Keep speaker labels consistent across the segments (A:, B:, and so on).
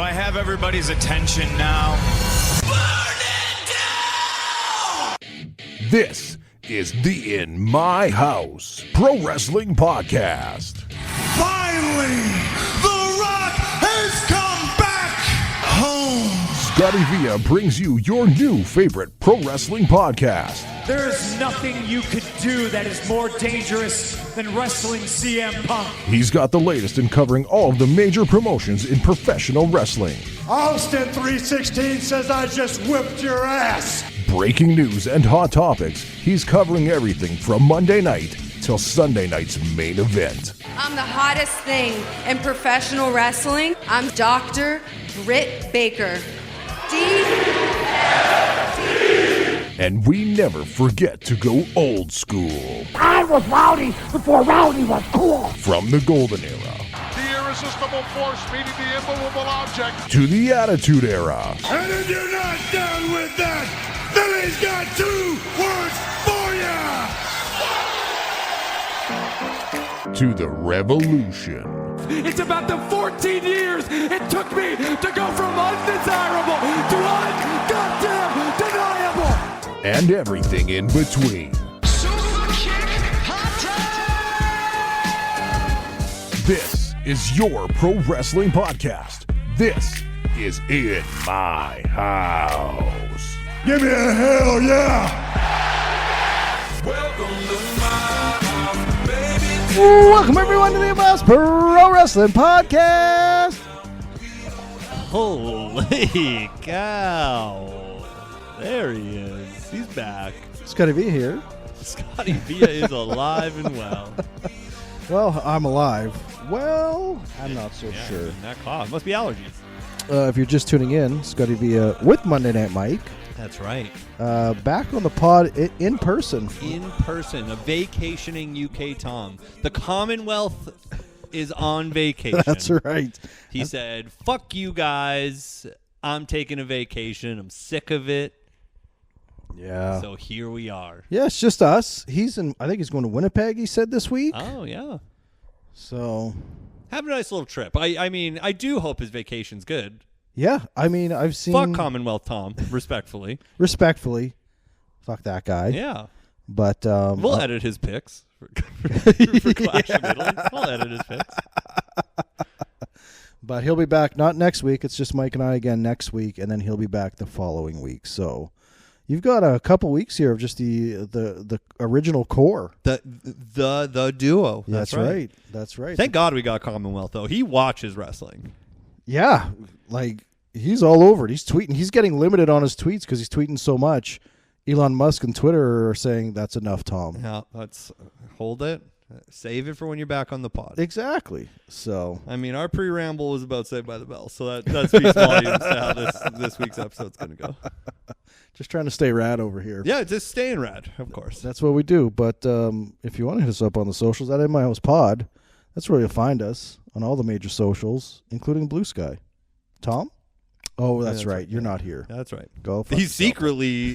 A: I have everybody's attention now? Burn it down!
B: This is the In My House Pro Wrestling Podcast.
C: Finally, The Rock has come back home.
B: Scotty Villa brings you your new favorite pro wrestling podcast.
D: There is nothing you could do that is more dangerous than wrestling CM Punk.
B: He's got the latest in covering all of the major promotions in professional wrestling.
C: Austin 316 says I just whipped your ass.
B: Breaking news and hot topics, he's covering everything from Monday night till Sunday night's main event.
E: I'm the hottest thing in professional wrestling. I'm Dr. Britt Baker.
B: And we never forget to go old school.
F: I was rowdy before rowdy was cool.
B: From the golden era
G: The irresistible force meeting the immovable object
B: to the attitude era.
C: And if you're not done with that, then he's got 2 words for you.
B: To the revolution.
D: It's about the 14 years it took me to go from undesirable to un-goddamn deniable.
B: And everything in between. This is your pro wrestling podcast. This is In My House.
C: Give me a hell yeah.
H: Welcome everyone to the Mouse Pro Wrestling Podcast.
I: Holy cow. There he is. He's back.
H: Scotty V here.
I: Scotty Villa is alive and well.
H: Well, I'm alive. Well, I'm not so sure.
I: That cough. Must be allergies.
H: If you're just tuning in, Scotty V with Monday Night Mike.
I: That's right.
H: Back on the pod in person.
I: In person. A vacationing UK Tom. The Commonwealth is on vacation.
H: That's right.
I: He said, fuck you guys. I'm taking a vacation. I'm sick of it.
H: Yeah.
I: So here we are.
H: Yeah, it's just us. I think he's going to Winnipeg, he said this week.
I: Oh, yeah.
H: So.
I: Have a nice little trip. I mean, I do hope his vacation's good.
H: Yeah, I mean, I've seen.
I: Fuck Commonwealth Tom, respectfully.
H: Respectfully. Fuck that guy.
I: Yeah.
H: But.
I: We'll edit his picks for Clash in Italy. We'll edit his picks.
H: But he'll be back not next week. It's just Mike and I again next week, and then he'll be back the following week. So you've got a couple weeks here of just the original core.
I: The duo.
H: That's right. That's right.
I: Thank God we got Commonwealth, though. He watches wrestling.
H: Yeah. Like, he's all over it. He's tweeting. He's getting limited on his tweets because he's tweeting so much. Elon Musk and Twitter are saying that's enough, Tom.
I: Yeah, let's hold it. Save it for when you're back on the pod.
H: Exactly. So,
I: I mean, our pre-ramble was about Saved by the Bell, so that speaks volumes to how this week's episode's going to go.
H: just trying to stay rad over here.
I: Yeah, just staying rad, of course.
H: That's what we do. But if you want to hit us up on the socials, at In My House Pod, that's where you'll find us on all the major socials, including Blue Sky. Tom? Oh, that's right. You're not here.
I: That's right.
H: Go.
I: He's secretly.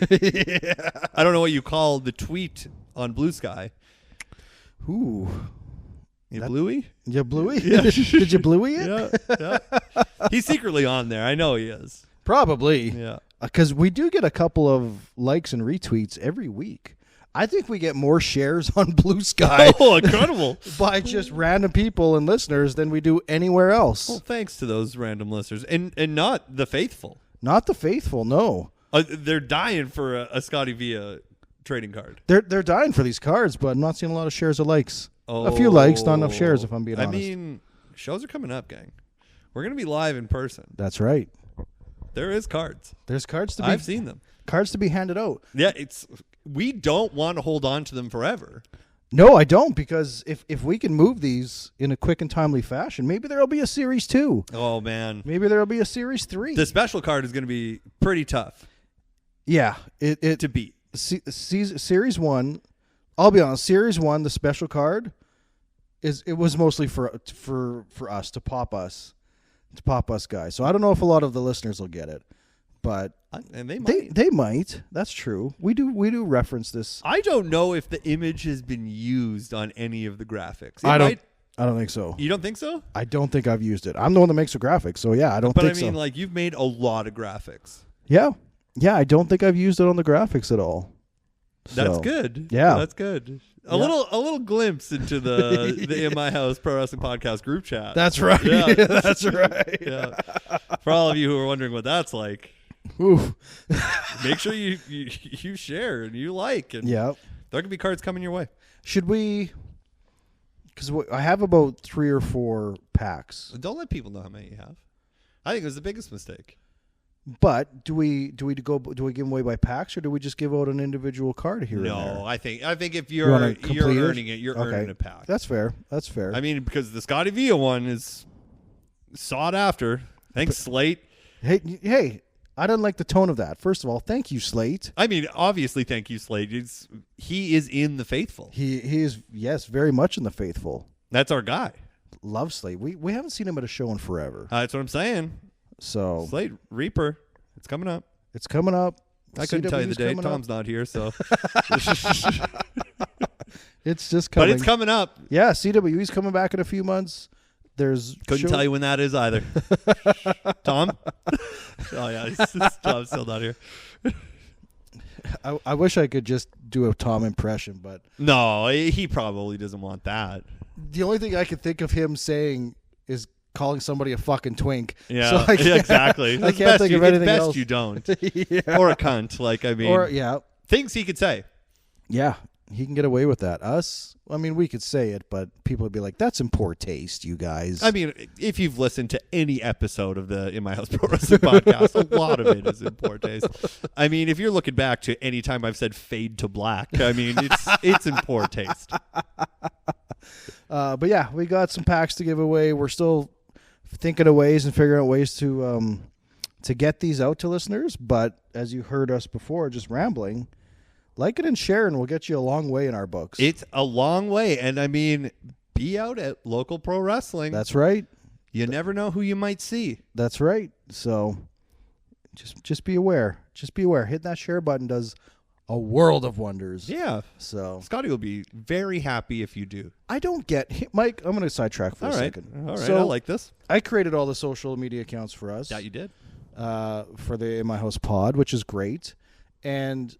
I: I don't know what you call the tweet on Blue Sky.
H: Ooh.
I: You bluey?
H: You bluey?
I: Yeah.
H: Did you bluey it?
I: Yeah. He's secretly on there. I know he is.
H: Probably.
I: Yeah.
H: Because we do get a couple of likes and retweets every week. I think we get more shares on Blue Sky.
I: Oh, incredible.
H: by just random people and listeners than we do anywhere else.
I: Well, thanks to those random listeners. And not the faithful.
H: Not the faithful, no.
I: They're dying for a Scotty Villa trading card.
H: They're dying for these cards, but I'm not seeing a lot of shares or likes. A few likes, not enough shares, if I'm being honest.
I: I mean, shows are coming up, gang. We're going to be live in person.
H: That's right.
I: There is cards.
H: There's cards to be.
I: I've seen them.
H: Cards to be handed out.
I: Yeah, we don't want to hold on to them forever.
H: No, I don't, because if we can move these in a quick and timely fashion, maybe there'll be a Series 2.
I: Oh, man.
H: Maybe there'll be a Series 3.
I: The special card is going to be pretty tough.
H: Yeah. It
I: to beat.
H: Series 1, I'll be honest, Series 1, the special card, it was mostly for us, to pop us guys. So I don't know if a lot of the listeners will get it. But
I: and they might.
H: They might. That's true. We do reference this.
I: I don't know if the image has been used on any of the graphics.
H: I don't think so.
I: You don't think so?
H: I don't think I've used it. I'm the one that makes the graphics, so yeah, I don't think so.
I: But I mean, like, you've made a lot of graphics.
H: Yeah. Yeah, I don't think I've used it on the graphics at all.
I: That's
H: So,
I: good.
H: Yeah.
I: That's good. A little glimpse into the In My House Pro Wrestling Podcast group chat.
H: That's right.
I: Yeah.
H: That's right.
I: Yeah. For all of you who are wondering what that's like,
H: Oof.
I: make sure you share and you like. And
H: Yeah.
I: there could be cards coming your way.
H: Should we? Because I have about 3 or 4 packs.
I: Don't let people know how many you have. I think it was the biggest mistake.
H: But do we give them away by packs, or do we just give out an individual card here?
I: No,
H: and there?
I: I think if
H: You wanna
I: you're
H: complete it?
I: earning it, you're earning a pack.
H: That's fair. That's fair.
I: I mean, because the Scotty Villa one is sought after. Thanks, Slate.
H: Hey, I didn't like the tone of that. First of all, thank you, Slate.
I: I mean, obviously, thank you, Slate. He is in the faithful.
H: He is, yes, very much in the faithful.
I: That's our guy.
H: Love Slate. We haven't seen him at a show in forever.
I: That's what I'm saying.
H: So
I: Slate Reaper, it's coming up.
H: it's coming up.
I: I couldn't tell you the
H: CW's
I: date.
H: coming up.
I: Tom's not here, so.
H: It's just coming.
I: But it's coming up.
H: Yeah, CWE's coming back in a few months. There's
I: Couldn't tell you when that is either. Tom? Oh, yeah. Tom's still not here.
H: I wish I could just do a Tom impression, but
I: No, he probably doesn't want that.
H: the only thing I could think of him saying is calling somebody a fucking twink.
I: Yeah,
H: So I can't-
I: exactly.
H: I can't think of anything
I: it's best
H: else.
I: you don't.
H: Yeah.
I: Or a cunt. Like, I mean,
H: Or yeah,
I: things he could say.
H: yeah, he can get away with that. Us, I mean, we could say it, but people would be like, "That's in poor taste, you guys."
I: I mean, if you've listened to any episode of the In My House Pro Wrestling podcast, a lot of it is in poor taste. I mean, if you're looking back to any time I've said fade to black, I mean, it's in poor taste.
H: But yeah, we got some packs to give away. We're still thinking of ways and figuring out ways to get these out to listeners. But as you heard us before, just rambling, like it and share, and we'll get you a long way in our books.
I: It's a long way. And I mean, be out at local pro wrestling.
H: That's right.
I: You never know who you might see.
H: That's right. So just be aware. Just be aware. Hitting that share button does a world of wonders.
I: Yeah.
H: So
I: Scotty will be very happy if you do.
H: I don't get Mike. I'm going to sidetrack for a second.
I: All right.
H: So
I: I like this.
H: I created all the social media accounts for us.
I: Yeah, you did.
H: For the In My House pod, which is great. And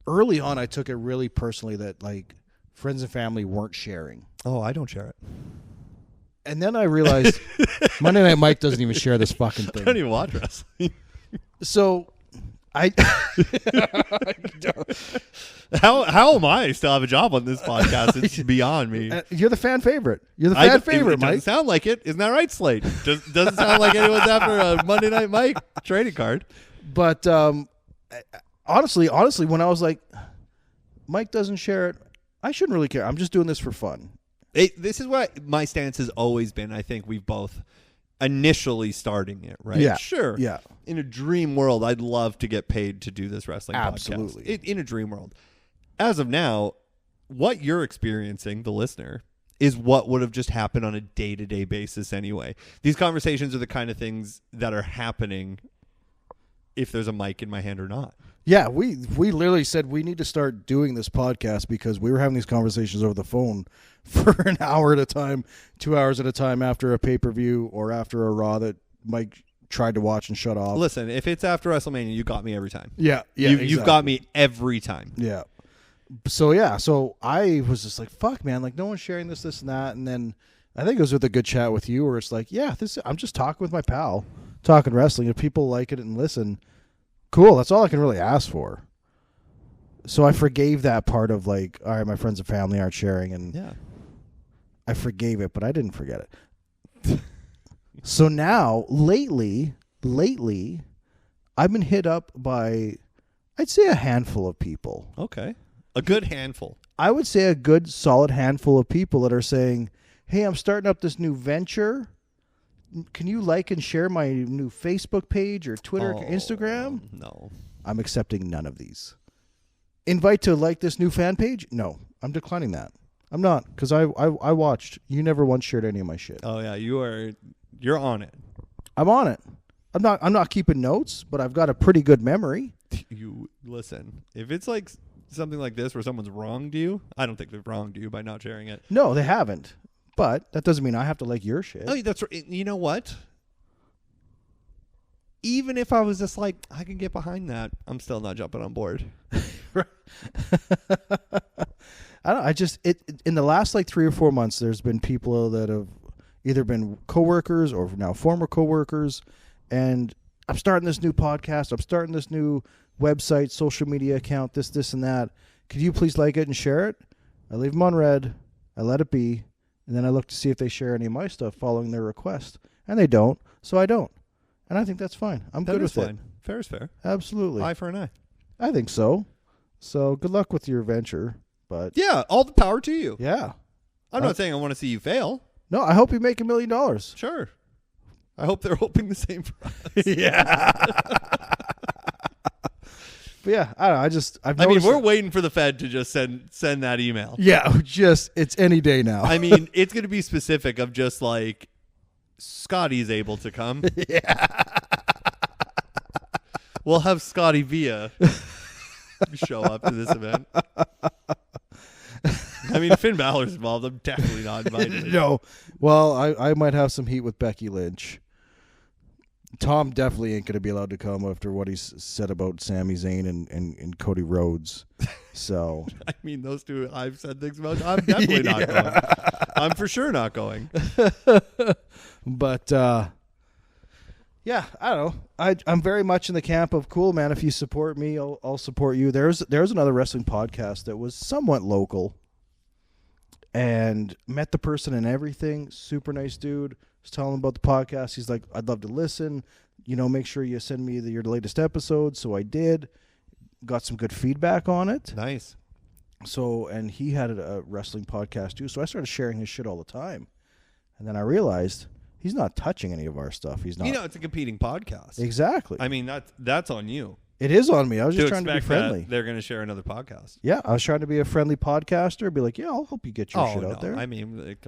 H: early on, I took it really personally that like friends and family weren't sharing.
I: Oh, I don't share it.
H: And then I realized Monday Night Mike doesn't even share this fucking
I: I don't
H: thing.
I: even watch wrestling.
H: So I
I: How am I still have a job on this podcast? It's beyond me.
H: you're the fan favorite. You're the fan favorite,
I: it doesn't
H: Mike.
I: sound like it. Isn't that right, Slade? Doesn't sound like anyone's after a Monday Night Mike trading card.
H: But honestly, when I was like, Mike doesn't share it, I shouldn't really care. I'm just doing this for fun.
I: This is what my stance has always been. I think we've both initially starting it, right?
H: Yeah.
I: Sure.
H: Yeah.
I: In a dream world, I'd love to get paid to do this wrestling
H: Absolutely.
I: podcast. In a dream world. As of now, what you're experiencing, the listener, is what would have just happened on a day-to-day basis anyway. These conversations are the kind of things that are happening if there's a mic in my hand or not.
H: Yeah, we literally said we need to start doing this podcast because we were having these conversations over the phone for an hour at a time, 2 hours at a time after a pay-per-view or after a Raw that Mike tried to watch and shut off.
I: Listen, if it's after WrestleMania, you got me every time.
H: Yeah,
I: You've got me every time.
H: Yeah. So I was just like, fuck, man, like no one's sharing this, and that. And then I think it was with a good chat with you where it's like, yeah, I'm just talking with my pal, talking wrestling. If people like it and listen, cool. That's all I can really ask for. So I forgave that part of like, all right, my friends and family aren't sharing, and
I: Yeah.
H: I forgave it, but I didn't forget it. So now, lately, I've been hit up by, I'd say a handful of people.
I: Okay. A good handful.
H: I would say a good, solid handful of people that are saying, hey, I'm starting up this new venture. Can you like and share my new Facebook page or Twitter or Instagram?
I: No.
H: I'm accepting none of these. Invite to like this new fan page? No, I'm declining that. I'm not, because I watched. You never once shared any of my shit.
I: Oh yeah, you're on it.
H: I'm on it. I'm not keeping notes, but I've got a pretty good memory.
I: You listen. If it's like something like this where someone's wronged you, I don't think they've wronged you by not sharing it.
H: No, they haven't. But that doesn't mean I have to like your shit.
I: Oh, that's right. You know what? Even if I was just like, I can get behind that, I'm still not jumping on board.
H: In the last like 3 or 4 months, there's been people that have either been coworkers or now former coworkers, and I'm starting this new podcast. I'm starting this new website, social media account, this, and that. Could you please like it and share it? I leave them on red. I let it be. And then I look to see if they share any of my stuff following their request. And they don't, so I don't. And I think that's fine. I'm good with it.
I: Fair is fair.
H: Absolutely.
I: Eye for an eye.
H: I think so. So good luck with your venture. But
I: yeah, all the power to you.
H: Yeah.
I: I'm not saying I want to see you fail.
H: No, I hope you make $1 million.
I: Sure. I hope they're hoping the same for us.
H: Yeah. But yeah, I don't know. I mean,
I: we're waiting for the Fed to just send that email.
H: Yeah, it's any day now.
I: I mean, it's going to be specific of just like Scotty's able to come.
H: Yeah.
I: We'll have Scotty Villa show up to this event. I mean, Finn Balor's involved. I'm definitely not invited.
H: No. Well, I might have some heat with Becky Lynch. Tom definitely ain't going to be allowed to come after what he's said about Sami Zayn and Cody Rhodes. So
I: I mean, those two I've said things about. I'm definitely not going. I'm for sure not going.
H: But yeah, I don't know. I'm very much in the camp of cool, man. If you support me, I'll support you. There's another wrestling podcast that was somewhat local, and met the person and everything. Super nice dude. Was telling him about the podcast. He's like, I'd love to listen. Make sure you send me your latest episode. So I did. Got some good feedback on it.
I: Nice.
H: So, and he had a wrestling podcast too. So I started sharing his shit all the time. And then I realized he's not touching any of our stuff. He's not.
I: It's a competing podcast.
H: Exactly.
I: I mean, that's on you.
H: It is on me. I was just
I: to
H: trying to be friendly.
I: They're going to share another podcast.
H: Yeah, I was trying to be a friendly podcaster. Be like, yeah, I'll help you get your shit out there.
I: I mean, like,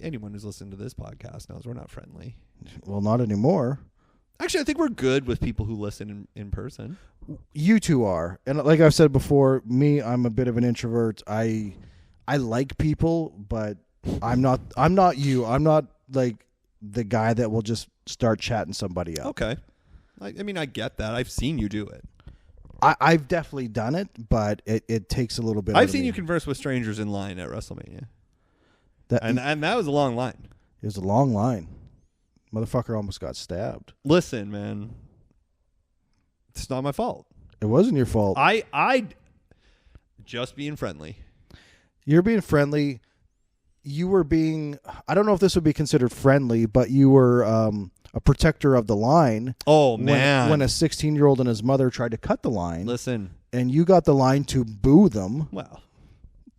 I: anyone who's listened to this podcast knows we're not friendly.
H: Well, not anymore.
I: Actually, I think we're good with people who listen in person.
H: You two are. And like I've said before, I'm a bit of an introvert. I like people, but I'm not you. I'm not like the guy that will just start chatting somebody up.
I: Okay. I mean, I get that. I've seen you do it.
H: I've definitely done it, but it takes a little bit.
I: I've seen you converse with strangers in line at WrestleMania. And that was a long line.
H: It was a long line. Motherfucker almost got stabbed.
I: Listen, man. It's not my fault.
H: It wasn't your fault.
I: I just being friendly.
H: You're being friendly. You were being, I don't know if this would be considered friendly, but you were a protector of the line.
I: Oh, man.
H: When a 16-year-old and his mother tried to cut the line.
I: Listen.
H: And you got the line to boo them.
I: Well.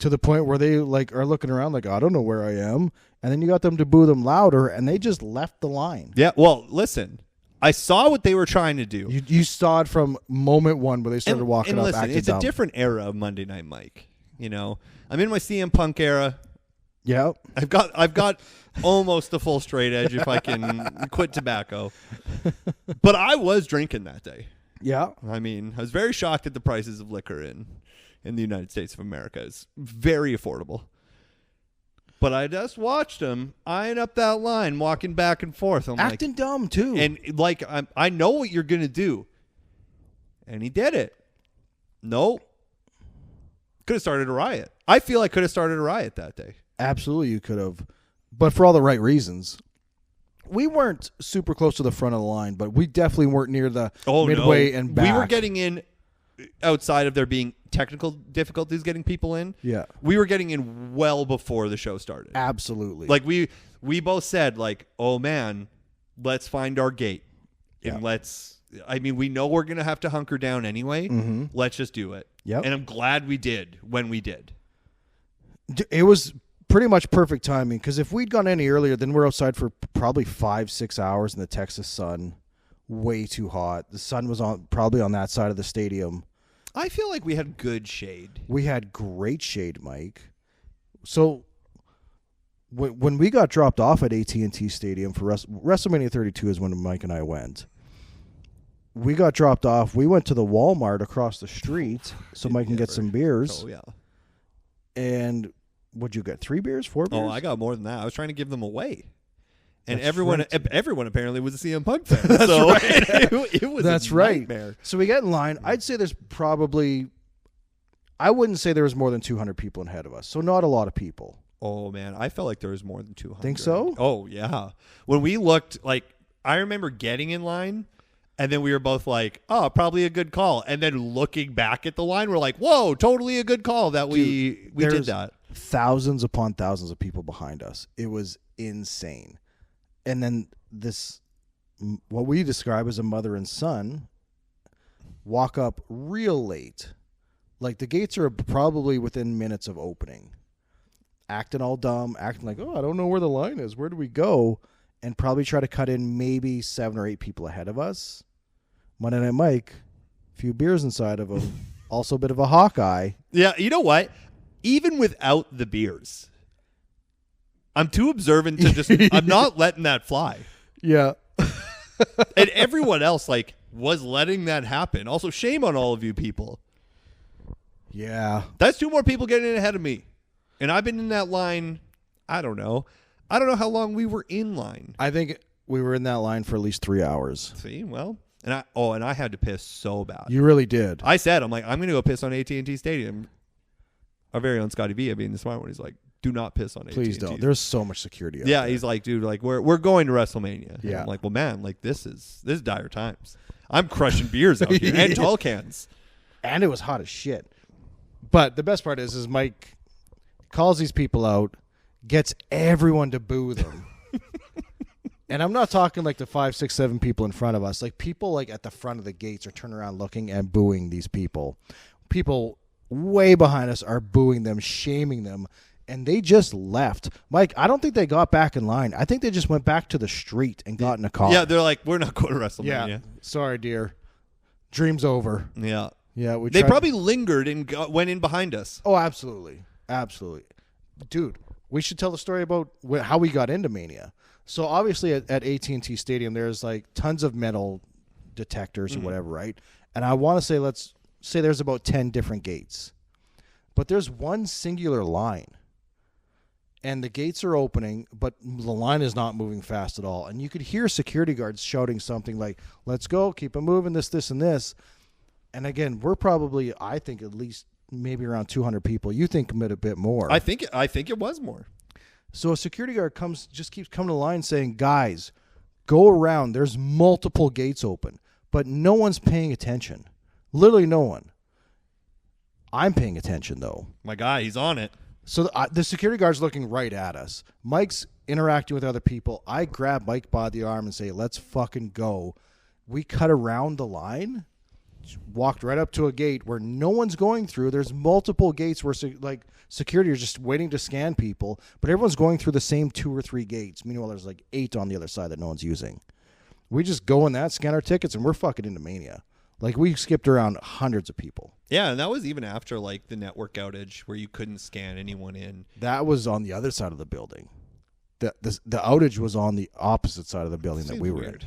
H: To the point where they are looking around like, I don't know where I am. And then you got them to boo them louder, and they just left the line.
I: Yeah, well, listen. I saw what they were trying to do.
H: You saw it from moment one where they started walking
I: and
H: up.
I: Listen, it's
H: dumb.
I: a different era of Monday Night Mike. I'm in my CM Punk era.
H: Yeah,
I: I've got almost the full straight edge if I can quit tobacco. But I was drinking that day.
H: Yeah,
I: I mean, I was very shocked at the prices of liquor in the United States of America. It's very affordable. But I just watched him eyeing up that line, walking back and forth. I'm
H: acting dumb too.
I: And like, I know what you're gonna do, and he did it. Nope. Could have started a riot. I feel I could have started a riot that day.
H: Absolutely, you could have, but for all the right reasons. We weren't super close to the front of the line, but we definitely weren't near the midway and back.
I: We were getting in outside of there being technical difficulties getting people in.
H: Yeah.
I: We were getting in well before the show started.
H: Absolutely.
I: Like we both said, like, oh man, let's find our gate. And we know we're going to have to hunker down anyway. Mm-hmm. Let's just do it.
H: Yep.
I: And I'm glad we did when we did.
H: It was pretty much perfect timing, because if we'd gone any earlier, then we're outside for probably 5-6 hours in the Texas sun. Way too hot. The sun was probably on that side of the stadium.
I: I feel like we had good shade.
H: We had great shade, Mike. So when we got dropped off at AT&T Stadium for WrestleMania 32 is when Mike and I went. We got dropped off. We went to the Walmart across the street so Mike can get some beers.
I: Oh, yeah.
H: And What'd you get? 3 beers? 4 beers?
I: Oh, I got more than that. I was trying to give them away. And
H: That's
I: everyone apparently was a CM Punk fan.
H: That's
I: so
H: right.
I: it was
H: That's
I: a
H: right.
I: nightmare.
H: So we get in line. I'd say there's probably, I wouldn't say there was more than 200 people ahead of us. So not a lot of people.
I: Oh, man. I felt like there was more than 200.
H: Think so?
I: Oh, yeah. When we looked, like, I remember getting in line, and then we were both like, oh, probably a good call. And then looking back at the line, we're like, whoa, totally a good call that we did that.
H: Thousands upon thousands of people behind us. It was insane. And then this, what we describe as a mother and son, walk up real late. Like the gates are probably within minutes of opening. Acting all dumb, acting like, oh, I don't know where the line is. Where do we go? And probably try to cut in maybe 7 or 8 people ahead of us. Monday Night Mike, a few beers inside of him. Also a bit of a Hawkeye.
I: Yeah, you know what? Even without the beers, I'm too observant to just, I'm not letting that fly.
H: Yeah.
I: And everyone else, like, was letting that happen. Also, shame on all of you people.
H: Yeah.
I: That's 2 more people getting in ahead of me. And I've been in that line, I don't know how long we were in line.
H: I think we were in that line for at least 3 hours.
I: See, well, and I had to piss so bad.
H: You really did.
I: I'm going to go piss on AT&T Stadium. Our very own Scotty V, being the smart one, he's like, do not piss on AT&T.
H: Please don't. There's so much security out
I: Yeah,
H: there.
I: he's like, dude, like we're going to WrestleMania.
H: Yeah.
I: And I'm like, well, man, like this is dire times. I'm crushing beers out here and tall cans.
H: And it was hot as shit. But the best part is Mike calls these people out, gets everyone to boo them. And I'm not talking like the 5, 6, 7 people in front of us. Like people like at the front of the gates are turning around looking and booing these people. People way behind us are booing them, shaming them, and they just left. Mike, I don't think they got back in line. I think they just went back to the street and got in a car.
I: Yeah, they're like, we're not going to WrestleMania.
H: Yeah. Sorry, dear. Dream's over.
I: Yeah.
H: Yeah,
I: they probably lingered and went in behind us.
H: Oh, absolutely. Absolutely. Dude, we should tell the story about how we got into Mania. So obviously at AT&T Stadium, there's like tons of metal detectors or whatever, right? And I want to say, let's say there's about 10 different gates. But there's one singular line. And the gates are opening, but the line is not moving fast at all. And you could hear security guards shouting something like, let's go, keep it moving, this, and this. And again, we're probably, I think, at least maybe around 200 people. You think a bit more.
I: I think it was more.
H: So a security guard just keeps coming to the line saying, guys, go around. There's multiple gates open, but no one's paying attention. Literally no one. I'm paying attention, though.
I: My guy, he's on it.
H: So the security guard's looking right at us. Mike's interacting with other people. I grab Mike by the arm and say, let's fucking go. We cut around the line, walked right up to a gate where no one's going through. There's multiple gates where security are just waiting to scan people, but everyone's going through the same 2 or 3 gates. Meanwhile, there's like 8 on the other side that no one's using. We just go in that, scan our tickets, and we're fucking into Mania. Like, we skipped around hundreds of people.
I: Yeah, and that was even after, like, the network outage where you couldn't scan anyone in.
H: That was on the other side of the building. The outage was on the opposite side of the building that we were in.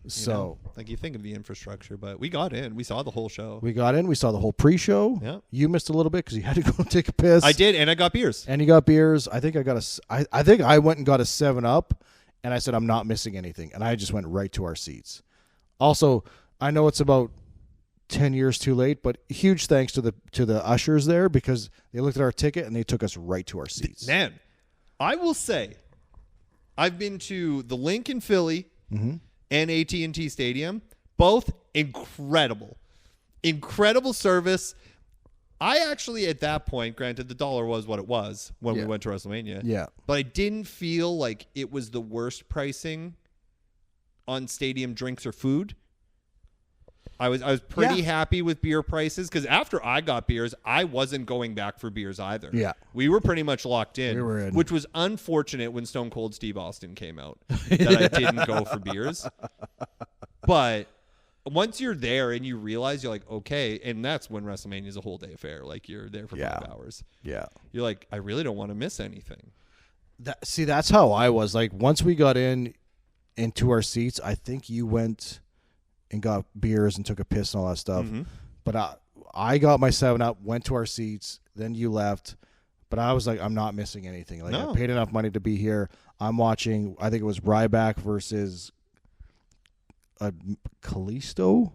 H: So,
I: like, you think of the infrastructure, but we got in. We saw the whole show.
H: We got in. We saw the whole pre-show.
I: Yeah.
H: You missed a little bit because you had to go take a piss.
I: I did, and I got beers.
H: And you got beers. I think I went and got a 7-Up, and I said I'm not missing anything, and I just went right to our seats. Also, I know it's about 10 years too late, but huge thanks to the ushers there because they looked at our ticket and they took us right to our seats.
I: Man, I will say, I've been to the Link in Philly and AT&T Stadium, both incredible service. I actually, at that point, granted the dollar was what it was when we went to WrestleMania.
H: Yeah.
I: But I didn't feel like it was the worst pricing on stadium drinks or food. I was pretty happy with beer prices because after I got beers, I wasn't going back for beers either.
H: Yeah.
I: We were pretty much locked in.
H: We were in.
I: Which was unfortunate when Stone Cold Steve Austin came out that I didn't go for beers. But once you're there and you realize you're like, okay, and that's when WrestleMania is a whole day affair. Like you're there for 5 hours.
H: Yeah.
I: You're like, I really don't want to miss anything.
H: That's how I was. Like once we got into our seats, I think you went and got beers and took a piss and all that stuff. Mm-hmm. But I got my 7-Up, went to our seats, then you left, But I was like, I'm not missing anything. Like,
I: No.
H: I paid enough money to be here. I'm watching, I think it was Ryback versus Kalisto,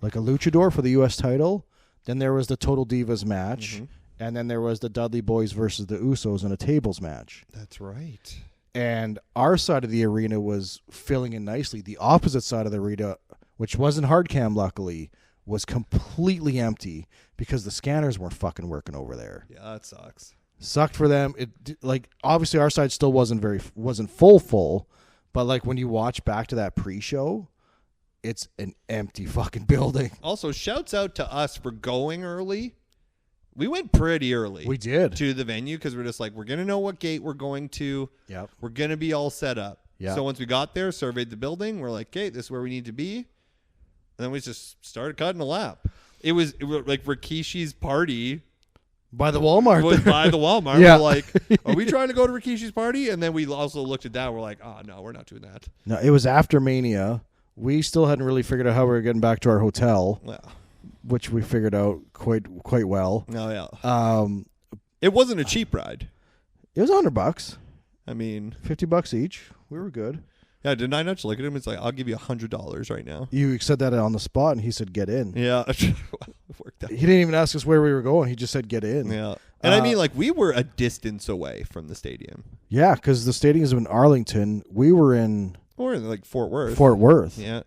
H: like a luchador for the U.S. title. Then there was the Total Divas match.
I: Mm-hmm.
H: And then there was the Dudley Boys versus the Usos in a tables match.
I: That's right.
H: And our side of the arena was filling in nicely. The opposite side of the arena, which wasn't hard cam, luckily, was completely empty because the scanners weren't fucking working over there.
I: Yeah, that sucks.
H: Sucked for them. It like obviously our side still wasn't full, but like when you watch back to that pre-show, it's an empty fucking building.
I: Also, shouts out to us for going early. We went pretty early.
H: We did.
I: To the venue because we're just like, we're going to know what gate we're going to.
H: Yep.
I: We're going to be all set up.
H: Yep.
I: So once we got there, surveyed the building, we're like, okay, this is where we need to be. And then we just started cutting a lap. It was like Rikishi's party.
H: By the Walmart.
I: Was by the Walmart.
H: Yeah.
I: We're like, are we trying to go to Rikishi's party? And then we also looked at that. We're like, oh, no, we're not doing that.
H: No, it was after Mania. We still hadn't really figured out how we were getting back to our hotel.
I: Well,
H: which we figured out quite well.
I: Oh, yeah. It wasn't a cheap ride.
H: It was $100.
I: I mean,
H: $50 each. We were good.
I: Yeah, didn't I not look at him? It's like, I'll give you $100 right now.
H: You said that on the spot, and he said, "Get in."
I: Yeah, it worked out.
H: He didn't even ask us where we were going. He just said, "Get in."
I: Yeah, and I mean, like, we were a distance away from the stadium.
H: Yeah, because the stadium is in Arlington. We were in
I: like Fort Worth.
H: Fort Worth.
I: Yeah.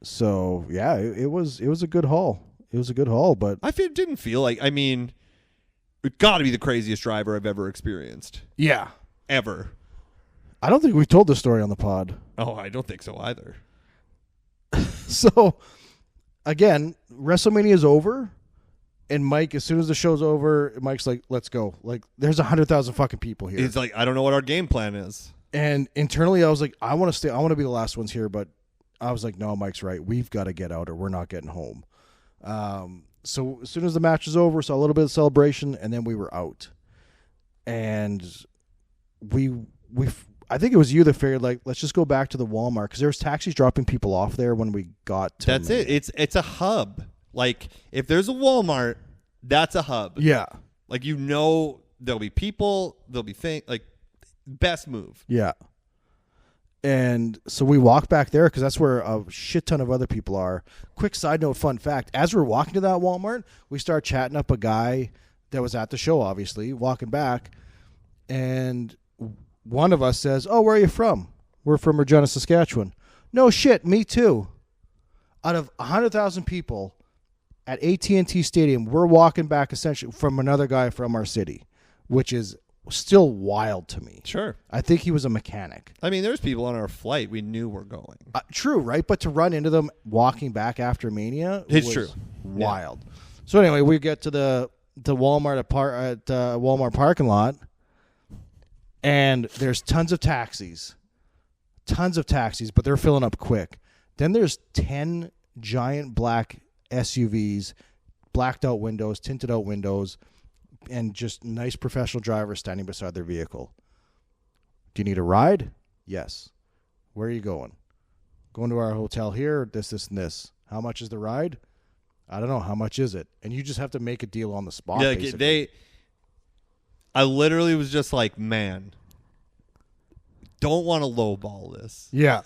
H: So yeah, it was a good haul. It was a good haul, but
I: Didn't feel like. I mean, it got to be the craziest driver I've ever experienced.
H: Yeah,
I: ever.
H: I don't think we've told this story on the pod.
I: Oh, I don't think so either.
H: So, again, WrestleMania is over, and Mike, as soon as the show's over, Mike's like, "Let's go!" Like, there's 100,000 fucking people here.
I: It's like, I don't know what our game plan is.
H: And internally, I was like, I want to stay. I want to be the last ones here, but I was like, no, Mike's right. We've got to get out, or we're not getting home. So as soon as the match was over, saw a little bit of celebration, and then we were out. And I think it was you that figured, like, let's just go back to the Walmart because there was taxis dropping people off there when we got to.
I: That's it. It's a hub. Like, if there's a Walmart, that's a hub.
H: Yeah.
I: Like, there'll be people, there'll be things, like, best move.
H: Yeah. And so we walk back there because that's where a shit ton of other people are. Quick side note, fun fact. As we're walking to that Walmart, we start chatting up a guy that was at the show, obviously, walking back. And one of us says, "Oh, where are you from?" "We're from Regina, Saskatchewan." "No shit, me too." Out of 100,000 people at AT&T Stadium, we're walking back essentially from another guy from our city, which is still wild to me.
I: Sure.
H: I think he was a mechanic.
I: I mean, there's people on our flight we knew were going.
H: True, right? But to run into them walking back after Mania
I: It's
H: was
I: true.
H: Wild. Yeah. So anyway, we get to the Walmart at Walmart parking lot, and there's tons of taxis, but they're filling up quick. Then there's 10 giant black SUVs, blacked out windows, tinted out windows, and just nice professional drivers standing beside their vehicle. "Do you need a ride?" "Yes." "Where are you going?" "Going to our hotel here, this, and this." "How much is the ride?" "I don't know. How much is it?" And you just have to make a deal on the spot.
I: Yeah,
H: basically.
I: I literally was just like, man, don't want to lowball this.
H: Yeah.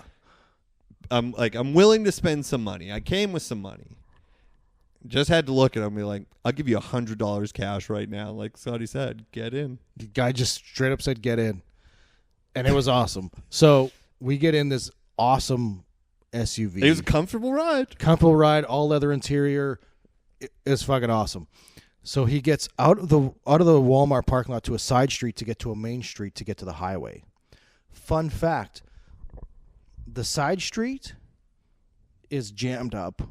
I: I'm willing to spend some money. I came with some money. Just had to look at him and be like, I'll give you $100 cash right now. Like Scotty said, get in.
H: The guy just straight up said, "Get in." And it was awesome. So we get in this awesome SUV.
I: It was a comfortable ride.
H: Comfortable ride, all leather interior. It's fucking awesome. So he gets out of the Walmart parking lot to a side street to get to a main street to get to the highway. Fun fact, the side street is jammed up.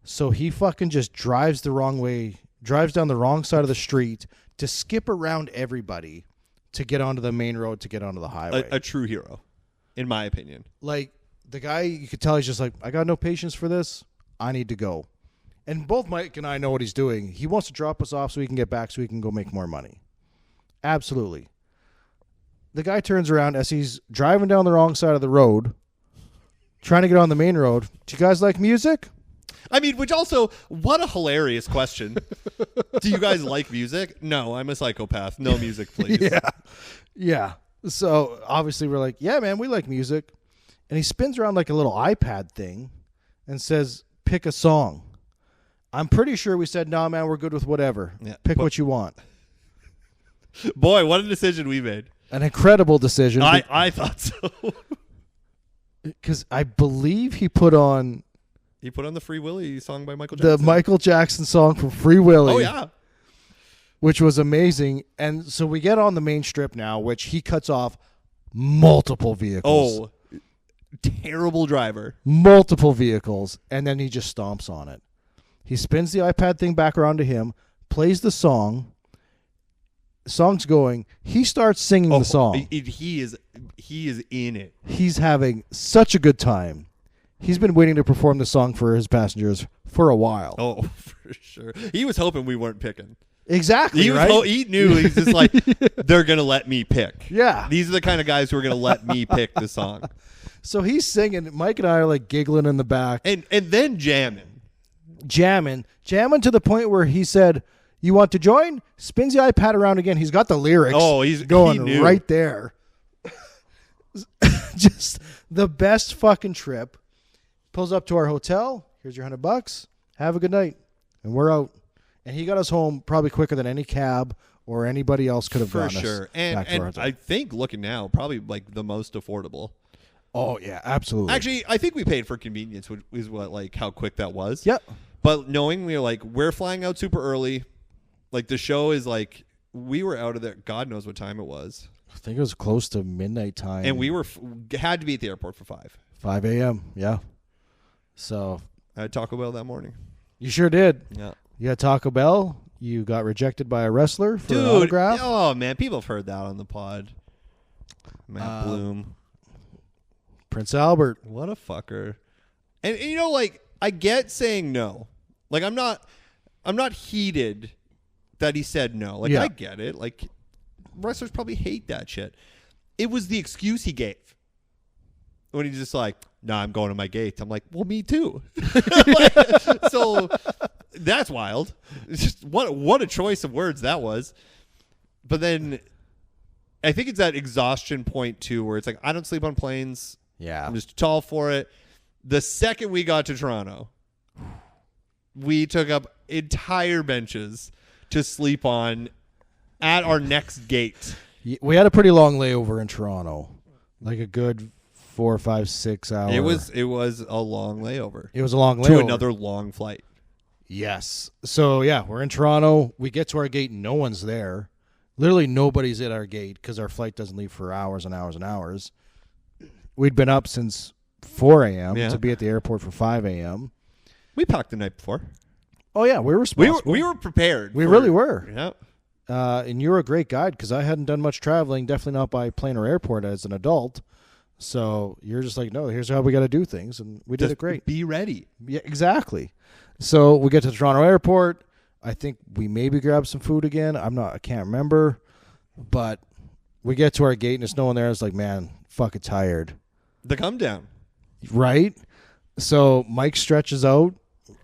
H: So he fucking just drives the wrong way, drives down the wrong side of the street to skip around everybody to get onto the main road to get onto the highway.
I: A true hero, in my opinion.
H: Like, the guy, you could tell he's just like, I got no patience for this. I need to go. And both Mike and I know what he's doing. He wants to drop us off so he can get back so he can go make more money. Absolutely. The guy turns around as he's driving down the wrong side of the road, trying to get on the main road. "Do you guys like music?"
I: I mean, which also, what a hilarious question. Do you guys like music? No, I'm a psychopath. No music, please.
H: Yeah. So obviously we're like, yeah, man, we like music. And he spins around like a little iPad thing and says, pick a song. I'm pretty sure we said, nah, man, we're good with whatever.
I: Yeah,
H: pick what you want.
I: Boy, what a decision we made.
H: An incredible decision.
I: I thought so.
H: Because I believe he put on
I: the Free Willy song by Michael Jackson.
H: the Michael Jackson song from Free Willy.
I: Oh, yeah.
H: Which was amazing. And so we get on the main strip now, which he cuts off multiple vehicles.
I: Oh, terrible driver.
H: Multiple vehicles. And then he just stomps on it. He spins the iPad thing back around to him, plays the song. Song's going. He starts singing the song.
I: He is in it.
H: He's having such a good time. He's been waiting to perform the song for his passengers for a while.
I: Oh, for sure. He was hoping we weren't picking.
H: Exactly.
I: He knew. He's just like, they're going to let me pick.
H: Yeah.
I: These are the kind of guys who are going to let me pick the song.
H: So he's singing. Mike and I are like giggling in the back.
I: And then jamming
H: to the point where he said, you want to join? Spins the iPad around again. He's got the lyrics.
I: Oh, he
H: going
I: knew.
H: right there. Just the best fucking trip. Pulls up to our hotel. Here's your $100. Have a good night. And we're out. And he got us home probably quicker than any cab or anybody else could have
I: for
H: gotten
I: sure.
H: us back to our
I: And
H: hotel.
I: I think looking now, probably like the most affordable.
H: Oh, yeah, absolutely.
I: Actually, I think we paid for convenience, which is what like how quick that was.
H: Yep.
I: But knowing we're flying out super early, like the show is like we were out of there. God knows what time it was.
H: I think it was close to midnight time.
I: And we had to be at the airport for 5
H: a.m. Yeah. So
I: I had Taco Bell that morning.
H: you sure did.
I: Yeah.
H: You had Taco Bell. You got rejected by a wrestler for an
I: Dude,
H: autograph.
I: oh man, people have heard that on the pod. Matt Bloom.
H: Prince Albert.
I: What a fucker. And you know, like, I get saying no. Like, I'm not heated that he said no. Like,
H: Yeah.
I: I get it. Like, wrestlers probably hate that shit. It was the excuse he gave. When he's just like, nah, I'm going to my gate. I'm like, well, me too. So that's wild. It's just what a choice of words that was. But then I think it's that exhaustion point too, where it's like, I don't sleep on planes.
H: Yeah.
I: I'm just too tall for it. The second we got to Toronto, we took up entire benches to sleep on at our next gate.
H: We had a pretty long layover in Toronto, like a good 4, 5, 6 hours.
I: It was a long layover.
H: It was a long layover.
I: To another long flight.
H: Yes. So, yeah, we're in Toronto. We get to our gate. No one's there. Literally nobody's at our gate because our flight doesn't leave for hours and hours and hours. We'd been up since 4 a.m. to be at the airport for 5 a.m.
I: We packed the night before.
H: Oh, yeah, we were responsible.
I: We were prepared.
H: We really were.
I: Yeah.
H: And you were a great guide because I hadn't done much traveling, definitely not by plane or airport as an adult. So you're just like, no, here's how we got to do things. And we did it great.
I: Be ready.
H: Yeah, exactly. So we get to the Toronto airport. I think we maybe grabbed some food again. I can't remember. But we get to our gate and there's no one there. It's like, man, fucking tired.
I: The come down.
H: Right? So Mike stretches out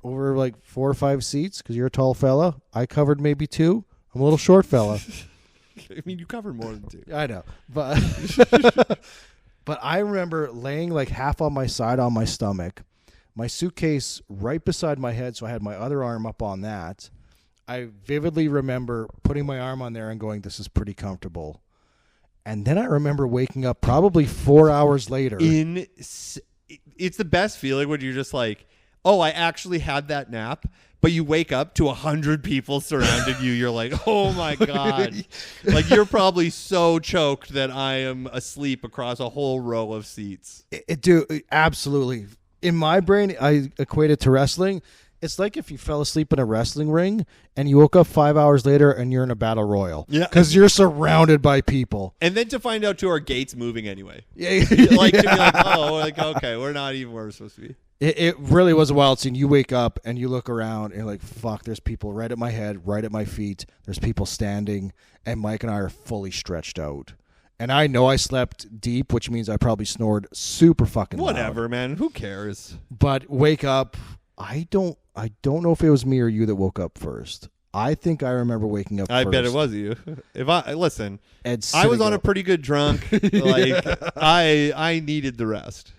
H: over like 4 or 5 seats because you're a tall fella. I covered maybe 2. I'm a little short fella.
I: I mean, you covered more than 2.
H: I know. But but I remember laying like half on my side on my stomach, my suitcase right beside my head, so I had my other arm up on that. I vividly remember putting my arm on there and going, this is pretty comfortable. And then I remember waking up probably 4 hours later.
I: It's the best feeling when you're just like, oh, I actually had that nap. But you wake up to 100 people surrounding you. You're like, oh, my God. Like, you're probably so choked that I am asleep across a whole row of seats.
H: Dude, absolutely. In my brain, I equate it to wrestling. It's like if you fell asleep in a wrestling ring and you woke up 5 hours later and you're in a battle royal.
I: Yeah.
H: Because you're surrounded by people.
I: And then to find out our gate's moving anyway.
H: Yeah.
I: Like, to be like, oh, like, okay, we're not even where we're supposed to be.
H: It really was a wild scene. You wake up and you look around and you're like, fuck, there's people right at my head, right at my feet. There's people standing, and Mike and I are fully stretched out. And I know I slept deep, which means I probably snored super fucking loud.
I: Whatever, man. Who cares?
H: But wake up, I don't know if it was me or you that woke up first. I think I remember waking up
I: I
H: first.
I: bet it was you. If I listen,
H: And
I: I was
H: sitting
I: on a
H: up.
I: pretty good drunk. Like I needed the rest.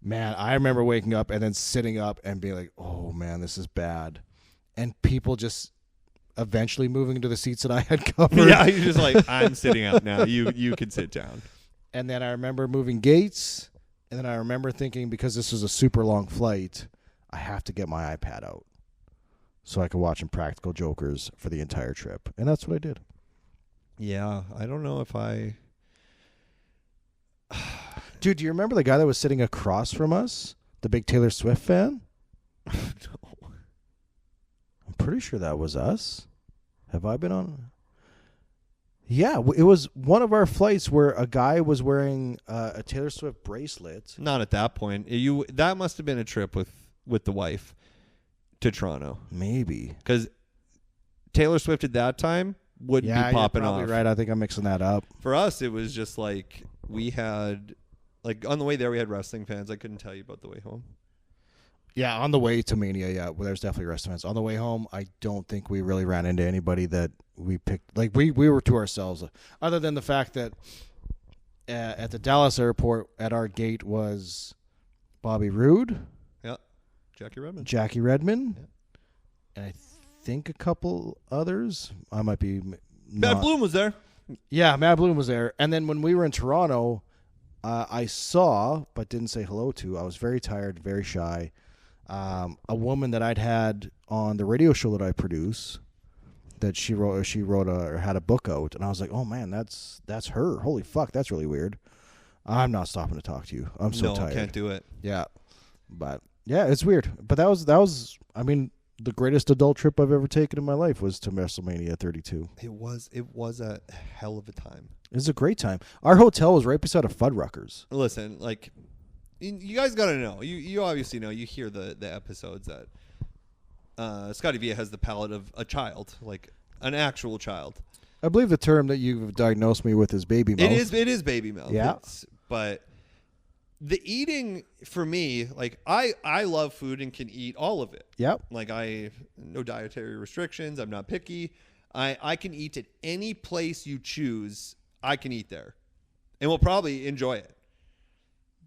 H: Man, I remember waking up and then sitting up and being like, "Oh man, this is bad," and people just eventually moving into the seats that I had covered.
I: Yeah, you're just like, I'm sitting up now. You can sit down.
H: And then I remember moving gates, and then I remember thinking, because this was a super long flight, I have to get my iPad out so I could watch Impractical Jokers for the entire trip, and that's what I did.
I: Yeah, I don't know if I.
H: Dude, do you remember the guy that was sitting across from us? The big Taylor Swift fan?
I: No.
H: I'm pretty sure that was us. Have I been on? Yeah, it was one of our flights where a guy was wearing a Taylor Swift bracelet.
I: Not at that point. That must have been a trip with the wife to Toronto.
H: Maybe.
I: Because Taylor Swift at that time wouldn't be popping
H: you're probably
I: off.
H: right. I think I'm mixing that up.
I: For us, it was just like we had, like on the way there, we had wrestling fans. I couldn't tell you about the way home.
H: Yeah, on the way to Mania, yeah, well, there's definitely restaurants. On the way home, I don't think we really ran into anybody that we picked. Like, we were to ourselves, other than the fact that at the Dallas airport, at our gate was Bobby Roode,
I: Yeah,
H: Jackie Redmond,
I: Yeah.
H: and I think a couple others. I might be
I: Matt Bloom was there.
H: Yeah, Matt Bloom was there. And then when we were in Toronto, I saw, but didn't say hello to, I was very tired, very shy, a woman that I'd had on the radio show that I produce, that she wrote or had a book out, and I was like, oh man, that's her. Holy fuck, that's really weird. I'm not stopping to talk to you. I'm so tired.
I: No, can't do it.
H: Yeah, but yeah, it's weird. But that was. I mean, the greatest adult trip I've ever taken in my life was to Wrestlemania 32.
I: It was a hell of a time.
H: It was a great time. Our hotel was right beside a Fuddruckers.
I: Listen, like, you guys got to know. You obviously know. You hear the episodes that Scotty Villa has the palate of a child, like an actual child.
H: I believe the term that you've diagnosed me with is baby mouth.
I: It is baby mouth.
H: Yeah.
I: But the eating, for me, like, I love food and can eat all of it.
H: Yep.
I: Like, no dietary restrictions. I'm not picky. I can eat at any place you choose. I can eat there, and we'll probably enjoy it.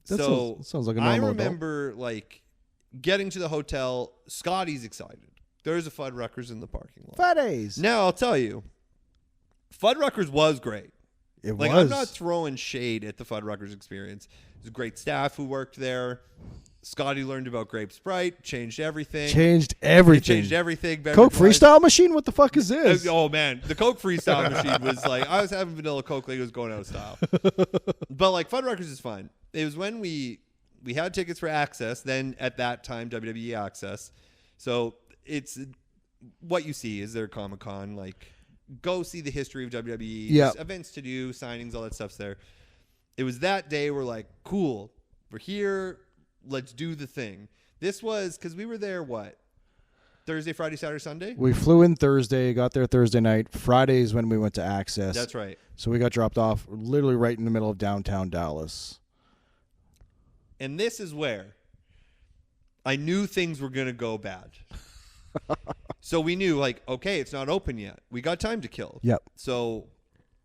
H: That
I: So
H: sounds like a normal
I: I
H: adult.
I: remember like getting to the hotel. Scotty's excited. There's a Fuddruckers in the parking lot.
H: Fuddies.
I: Now I'll tell you, Fuddruckers was great.
H: It
I: Like,
H: was.
I: I'm not throwing shade at the Fuddruckers experience. There's great staff who worked there. Scotty learned about Grape Sprite, changed everything.
H: Changed everything.
I: Changed everything.
H: Coke
I: beverage-wise.
H: Freestyle machine? What the fuck is this?
I: Oh, man. The Coke Freestyle machine was like, I was having vanilla Coke like it was going out of style. But, like, Fuddruckers is fine. It was when we had tickets for Access, then at that time, WWE Access. So it's what you see is their Comic-Con. Like, go see the history of WWE.
H: Yeah.
I: There's events to do, signings, all that stuff's there. It was that day we're like, cool, we're here, let's do the thing. This was, because we were there, what? Thursday, Friday, Saturday, Sunday?
H: We flew in Thursday, got there Thursday night. Friday is when we went to Access.
I: That's right.
H: So we got dropped off literally right in the middle of downtown Dallas.
I: And this is where I knew things were going to go bad. So we knew, like, okay, it's not open yet. We got time to kill.
H: Yep.
I: So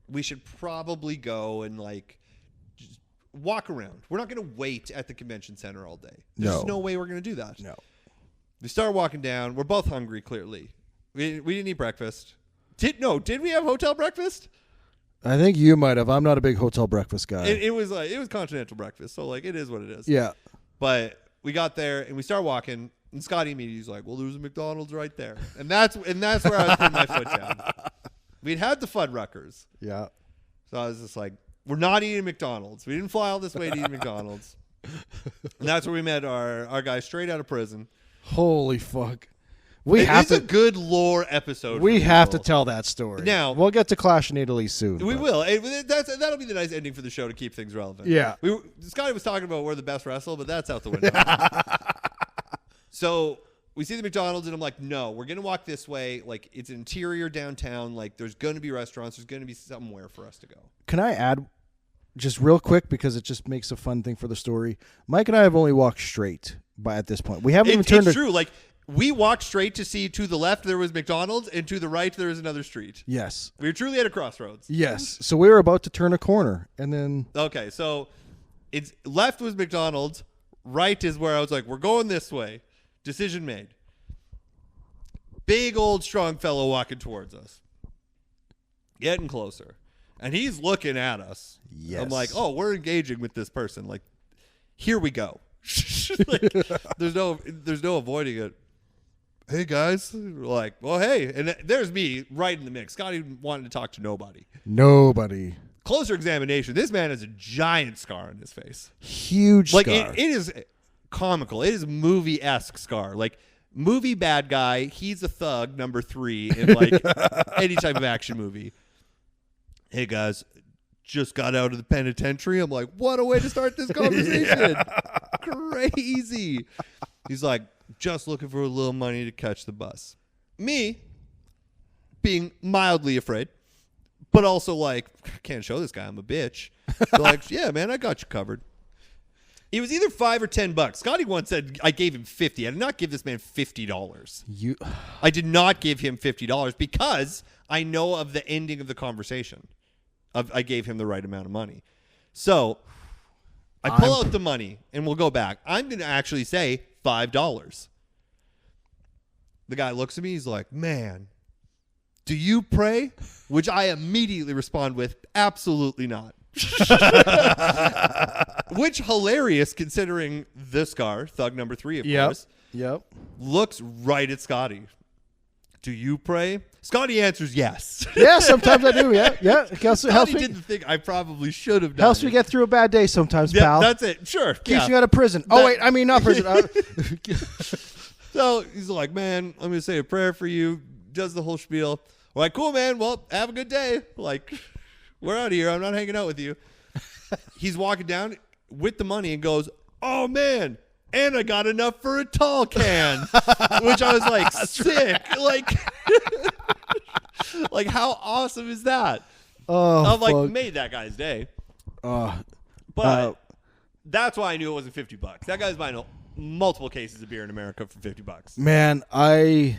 I: we should probably go and, like, just walk around. We're not going to wait at the convention center all day. There's just no way we're going to do that.
H: No.
I: We start walking down. We're both hungry, clearly. We didn't eat breakfast. Did we have hotel breakfast?
H: I think you might have. I'm not a big hotel breakfast guy.
I: It was continental breakfast, so, like, it is what it is.
H: Yeah.
I: But we got there and we start walking, and Scotty immediately was like, "Well, there's a McDonald's right there," and that's where I was putting my foot down. We'd had the Fuddruckers,
H: Yeah.
I: so I was just like, "We're not eating McDonald's. We didn't fly all this way to eat McDonald's." And that's where we met our guy straight out of prison.
H: Holy fuck.
I: It's a good lore episode.
H: We
I: for
H: have to
I: people.
H: tell that story.
I: Now-
H: we'll get to Clash in Italy soon.
I: We
H: but-
I: will. That'll be the nice ending for the show to keep things relevant.
H: Yeah.
I: Scotty was talking about we're the best wrestle, but that's out the window. So we see the McDonald's, and I'm like, no, we're going to walk this way. Like, it's interior downtown. Like, there's going to be restaurants. There's going to be somewhere for us to go.
H: Can I add just real quick, because it just makes a fun thing for the story? Mike and I have only walked straight at this point. We haven't even turned
I: It's true. Like, we walked straight to see to the left there was McDonald's and to the right there was another street.
H: Yes.
I: We were truly at a crossroads.
H: Yes. So we were about to turn a corner, and then
I: Okay, so it's left was McDonald's, right is where I was like, we're going this way. Decision made. Big old strong fellow walking towards us. Getting closer. And he's looking at us.
H: Yes.
I: I'm like, oh, we're engaging with this person. Like, here we go. Like, there's no avoiding it. Hey guys, we're like, well, hey, and there's me right in the mix. Scotty wanted to talk to nobody. Closer examination. This man has a giant scar on his face.
H: Huge
I: like
H: scar.
I: It is comical. It is movie-esque scar. Like movie bad guy. He's a thug. Number 3 in like any type of action movie. Hey guys, just got out of the penitentiary. I'm like, what a way to start this conversation. Crazy. He's like, just looking for a little money to catch the bus. Me, being mildly afraid, but also like, I can't show this guy I'm a bitch. They're like, yeah, man, I got you covered. It was either $5 or $10. Scotty once said I gave him $50. I did not give this man $50. I did not give him $50 because I know of the ending of the conversation. I gave him the right amount of money. So I pull out the money and we'll go back. I'm going to actually say $5. The guy looks at me. He's like, man, do you pray? Which I immediately respond with, absolutely not. Which hilarious considering the scar, thug number 3, of course.
H: Yep.
I: Looks right at Scotty. Do you pray? Scotty answers yes.
H: Yeah, sometimes I do. Yeah.
I: Scotty didn't think I probably should have done.
H: Helps me get through a bad day sometimes, pal.
I: That's it. Sure.
H: Keeps you out of prison. Not prison.
I: So he's like, man, I'm going to say a prayer for you. Does the whole spiel. We're like, cool, man. Well, have a good day. Like, we're out of here. I'm not hanging out with you. He's walking down with the money and goes, oh, man. And I got enough for a tall can. Which I was like, sick. Right. Like, how awesome is that?
H: Oh,
I: I'm like, made that guy's day. But that's why I knew it wasn't $50. That guy's buying multiple cases of beer in America for $50.
H: Man, I'd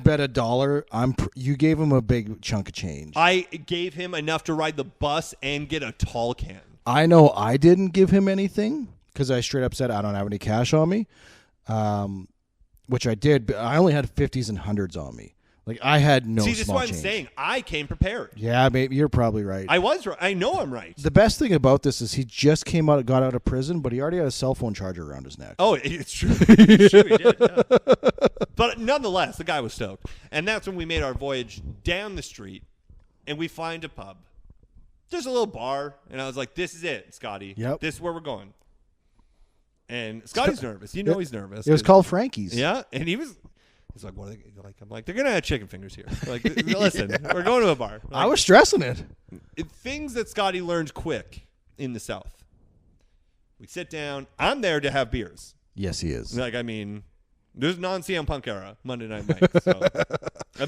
H: bet $1. You gave him a big chunk of change.
I: I gave him enough to ride the bus and get a tall can.
H: I know I didn't give him anything because I straight up said I don't have any cash on me, which I did. But I only had 50s and 100s on me. Like I had no.
I: See, this is what I'm
H: change.
I: saying. I came prepared.
H: Yeah, maybe you're probably right.
I: I was right. I know I'm right.
H: The best thing about this is he just got out of prison, but he already had a cell phone charger around his neck.
I: Oh, it's true. It's true, he did. Yeah. But nonetheless, the guy was stoked, and that's when we made our voyage down the street, and we find a pub. There's a little bar, and I was like, "This is it, Scotty.
H: Yep.
I: This is where we're going." And Scotty's nervous. You know he's nervous.
H: It was called Frankie's.
I: Yeah, and he's like, "What are they like?" I'm like, "They're gonna have chicken fingers here." Like, listen, we're going to a bar. Like,
H: I was stressing it.
I: Things that Scotty learned quick in the South. We sit down. I'm there to have beers.
H: Yes, he is.
I: Like, I mean, there's non-CM Punk era Monday Night Night. So,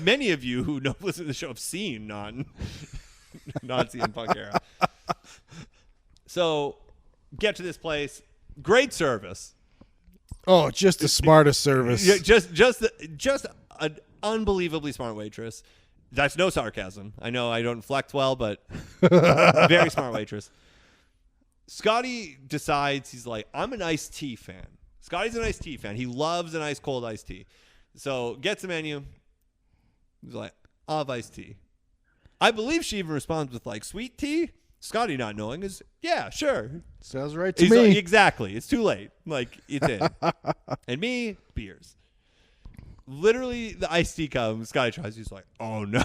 I: many of you who listen to the show have seen non-CM Punk era. So, get to this place. Great service.
H: Oh, just the smartest service.
I: Yeah, just an unbelievably smart waitress. That's no sarcasm. I know I don't inflect well, but very smart waitress. Scotty decides, he's like, I'm an iced tea fan. Scotty's an iced tea fan. He loves an ice cold iced tea. So gets the menu. He's like, I'll have iced tea. I believe she even responds with like sweet tea. Scotty not knowing is, yeah, sure.
H: Sounds right to me.
I: Like, exactly. It's too late. Like, it's in. And me, beers. Literally, the iced tea comes. Scotty tries. He's like, oh, no.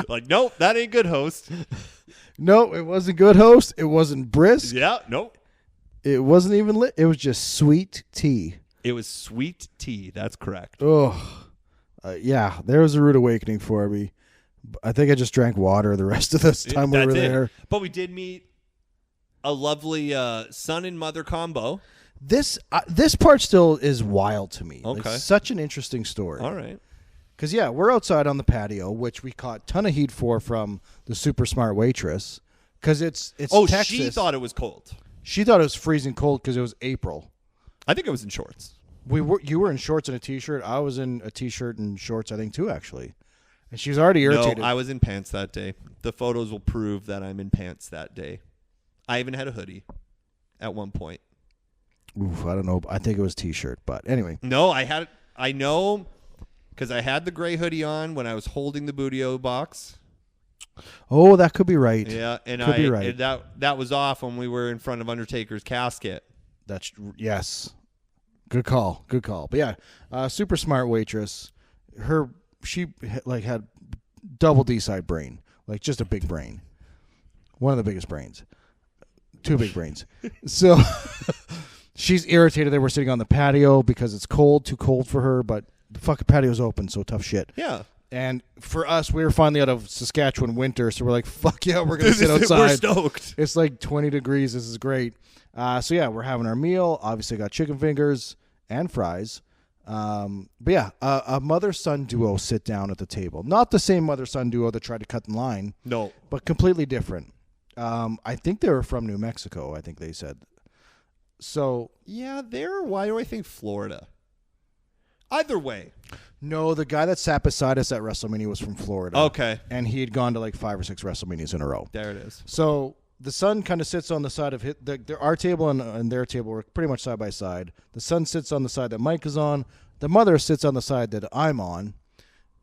I: Like, nope, that ain't good, host.
H: No, it wasn't good, host. It wasn't brisk.
I: Yeah, nope.
H: It wasn't even lit. It was just sweet tea.
I: It was sweet tea. That's correct.
H: Oh, yeah. There was a rude awakening for me. I think I just drank water the rest of this time we were there.
I: But we did meet a lovely son and mother combo.
H: This part still is wild to me.
I: Okay.
H: Like, such an interesting story.
I: All right.
H: Because, yeah, we're outside on the patio, which we caught a ton of heat from the super smart waitress. Because it's Texas.
I: She thought it was cold.
H: She thought it was freezing cold because it was April.
I: I think I was in shorts.
H: You were in shorts and a t-shirt. I was in a t-shirt and shorts, I think, too, actually. And she was already irritated.
I: No, I was in pants that day. The photos will prove that I'm in pants that day. I even had a hoodie at one point.
H: Oof, I don't know. I think it was t-shirt, but anyway.
I: No, I know because I had the gray hoodie on when I was holding the Budio box.
H: Oh, that could be right.
I: Yeah, and
H: could be right.
I: That was off when we were in front of Undertaker's casket.
H: Yes. Good call. But yeah, super smart waitress. She had double D-side brain, like just a big brain. One of the biggest brains. Two big brains. So she's irritated that we're sitting on the patio because it's cold, too cold for her, but the fucking patio's open, so tough shit.
I: Yeah.
H: And for us, we were finally out of Saskatchewan winter, so we're like, fuck yeah, we're going to sit outside.
I: We're stoked.
H: It's like 20 degrees. This is great. So yeah, we're having our meal. Obviously got chicken fingers and fries. But yeah, a mother-son duo sit down at the table. Not the same mother-son duo that tried to cut in line.
I: No.
H: But completely different. I think they were from New Mexico, I think they said. So
I: yeah, why do I think Florida? Either way.
H: No, the guy that sat beside us at WrestleMania was from Florida.
I: Okay.
H: And he had gone to like 5 or 6 WrestleManias in a row.
I: There it is.
H: So the son kind of sits on the side of our table and their table were pretty much side by side. The son sits on the side that Mike is on. The mother sits on the side that I'm on.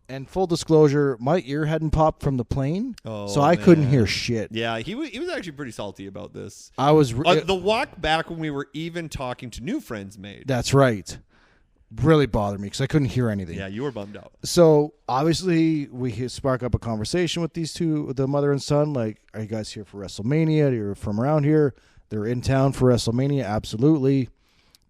H: And full disclosure, my ear hadn't popped from the plane, so I couldn't hear shit.
I: Yeah, he was actually pretty salty about this.
H: I was
I: the walk back when we were even talking to new friends made.
H: That's right. Really bothered me because I couldn't hear anything.
I: Yeah, you were bummed out.
H: So obviously we spark up a conversation with these two, the mother and son. Like, are you guys here for WrestleMania? You're from around here. They're in town for WrestleMania. Absolutely.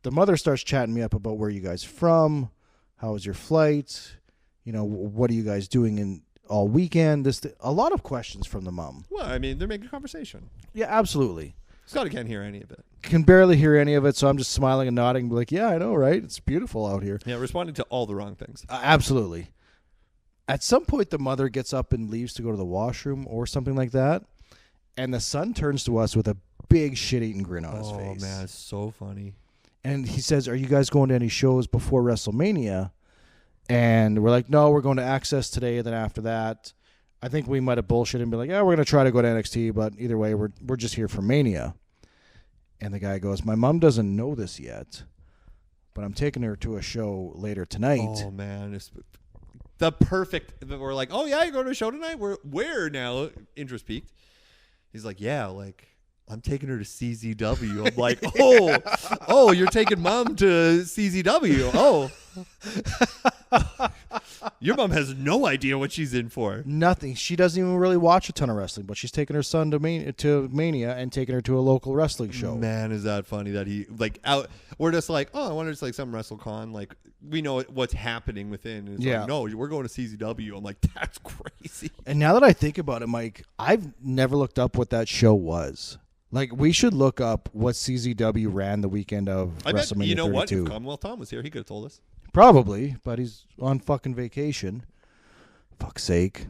H: The mother starts chatting me up about where you guys from. How was your flight? You know, what are you guys doing in all weekend? A lot of questions from the mom.
I: Well, I mean, they're making conversation.
H: Yeah, absolutely.
I: Scotty can't hear any of it.
H: Can barely hear any of it, so I'm just smiling and nodding, like, yeah, I know, right? It's beautiful out here.
I: Yeah, responding to all the wrong things.
H: Absolutely. At some point, the mother gets up and leaves to go to the washroom or something like that, and the son turns to us with a big shit-eating grin on his face.
I: Oh, man, it's so funny.
H: And he says, are you guys going to any shows before WrestleMania? And we're like, no, we're going to Access today. Then after that, I think we might have bullshit and be like, yeah, we're going to try to go to NXT, but either way, we're just here for Mania. And the guy goes, my mom doesn't know this yet, but I'm taking her to a show later tonight.
I: Oh, man. It's the perfect. We're like, oh, yeah, you're going to a show tonight? Where now? Interest peaked. He's like, yeah, like, I'm taking her to CZW. I'm like, oh, you're taking mom to CZW. Oh. Your mom has no idea what she's in for.
H: Nothing. She doesn't even really watch a ton of wrestling, but she's taking her son to Mania and taking her to a local wrestling show.
I: Man, is that funny that he we're just like, oh, I wonder if it's like some WrestleCon. Like, we know what's happening within. And it's like, no, we're going to CZW. I'm like, that's crazy.
H: And now that I think about it, Mike, I've never looked up what that show was. Like, we should look up what CZW ran the weekend of WrestleMania 32.
I: You know what? If Commonwealth Tom was here, he could have told us.
H: Probably, but he's on fucking vacation. Fuck's sake.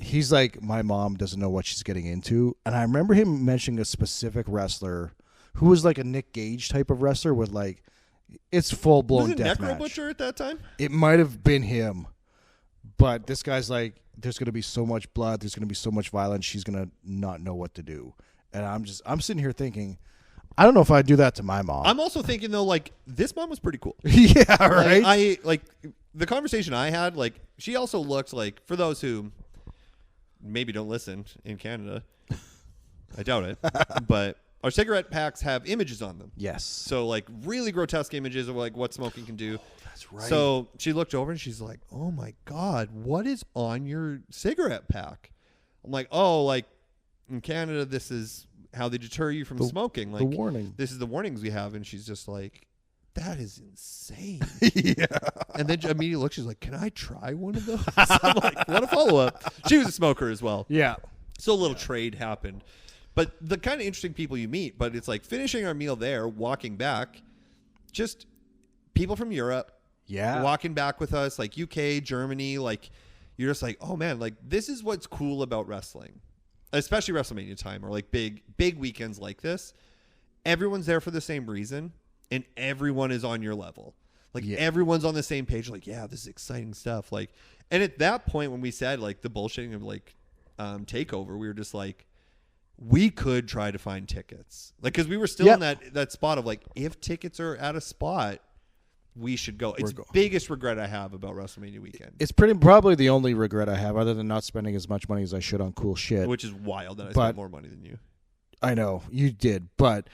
H: He's like, my mom doesn't know what she's getting into. And I remember him mentioning a specific wrestler who was like a Nick Gage type of wrestler with like, it's full-blown deathmatch. Was it Necro
I: Butcher at that time?
H: It might have been him. But this guy's like, there's going to be so much blood. There's going to be so much violence. She's going to not know what to do. And I'm sitting here thinking, I don't know if I'd do that to my mom.
I: I'm also thinking, though, like, this mom was pretty cool.
H: Yeah, right?
I: Like, the conversation I had, like, she also looked like, for those who maybe don't listen in Canada, I doubt it, but our cigarette packs have images on them.
H: Yes.
I: So, like, really grotesque images of, like, what smoking can do.
H: Oh, that's right.
I: So she looked over and she's like, oh, my God, what is on your cigarette pack? I'm like, oh, like, in Canada, this is how they deter you from smoking. Like,
H: the warning.
I: This is the warnings we have. And she's just like, that is insane.
H: Yeah.
I: And then immediately looks, she's like, can I try one of those? I'm like, what a follow-up. She was a smoker as well.
H: Yeah.
I: So a little trade happened. But the kind of interesting people you meet, but it's like finishing our meal there, walking back, just people from Europe.
H: Yeah.
I: Walking back with us, like UK, Germany, like you're just like, oh man, like this is what's cool about wrestling. Especially WrestleMania time or like big weekends like this. Everyone's there for the same reason. and everyone is on your level. Like everyone's on the same page. Like, yeah, this is exciting stuff. Like, and at that point when we said like the bullshitting of like takeover, we were just like, we could try to find tickets. Like, because we were still in that spot of like, if tickets are at a spot, we should go. It's the biggest regret I have about WrestleMania weekend.
H: It's probably the only regret I have, other than not spending as much money as I should on cool shit.
I: Which is wild that I spent more money than you.
H: I know you did, but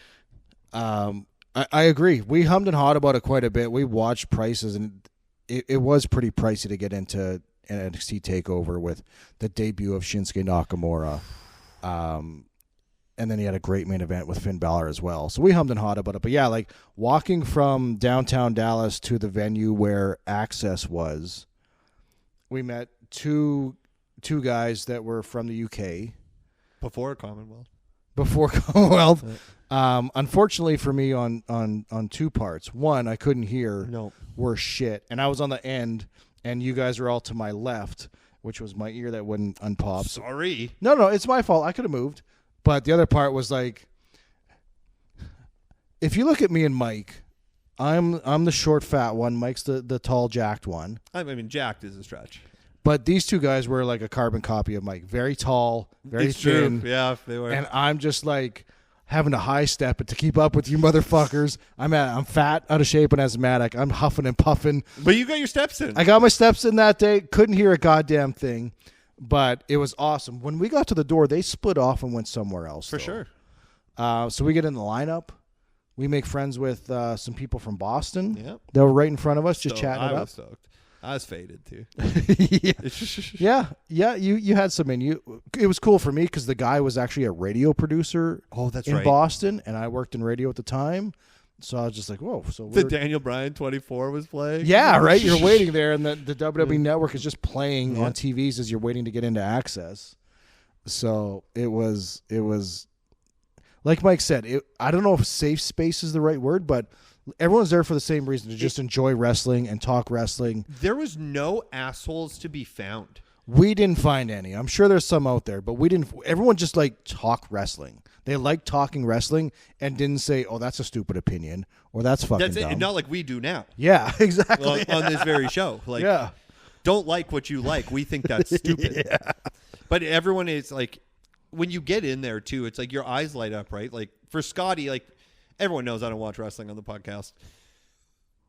H: I agree. We hummed and hawed about it quite a bit. We watched prices, and it was pretty pricey to get into an NXT TakeOver with the debut of Shinsuke Nakamura. And then he had a great main event with Finn Balor as well. So we hummed and hawed about it. But yeah, like walking from downtown Dallas to the venue where Access was, we met two guys that were from the UK.
I: Before Commonwealth.
H: Unfortunately for me on two parts. One, I couldn't hear worse shit. And I was on the end, and you guys were all to my left, which was my ear that wouldn't unpop.
I: Sorry.
H: No, it's my fault. I could have moved. But the other part was like, if you look at me and Mike, I'm the short, fat one. Mike's the tall, jacked one.
I: I mean, jacked is a stretch.
H: But these two guys were like a carbon copy of Mike. Very tall, very thin.
I: True. Yeah, they were.
H: And I'm just like having to high step it to keep up with you motherfuckers. I'm fat, out of shape, and asthmatic. I'm huffing and puffing.
I: But you got your steps in.
H: I got my steps in that day. Couldn't hear a goddamn thing. But it was awesome. When we got to the door, they split off and went somewhere else.
I: For sure.
H: So we get in the lineup. We make friends with some people from Boston.
I: Yep.
H: They were right in front of us, just chatting it up.
I: I was stoked. I was faded, too.
H: Yeah. You had some in you. It was cool for me because the guy was actually a radio producer in Boston, and I worked in radio at the time. So I was just like, whoa. So
I: the Daniel Bryan 24 was playing?
H: Yeah, right? You're waiting there, and the WWE Network is just playing on TVs as you're waiting to get into Access. So it was like Mike said, I don't know if safe space is the right word, but everyone's there for the same reason, to just enjoy wrestling and talk wrestling.
I: There was no assholes to be found.
H: We didn't find any. I'm sure there's some out there, but we didn't. Everyone just talk wrestling. They liked talking wrestling and didn't say, "Oh, that's a stupid opinion," or "That's fucking dumb."
I: Not like we do now.
H: Yeah, exactly.
I: On this very show, don't like what you like. We think that's stupid. Yeah. But everyone is like, when you get in there too, it's like your eyes light up, right? Like for Scotty, like everyone knows I don't watch wrestling on the podcast,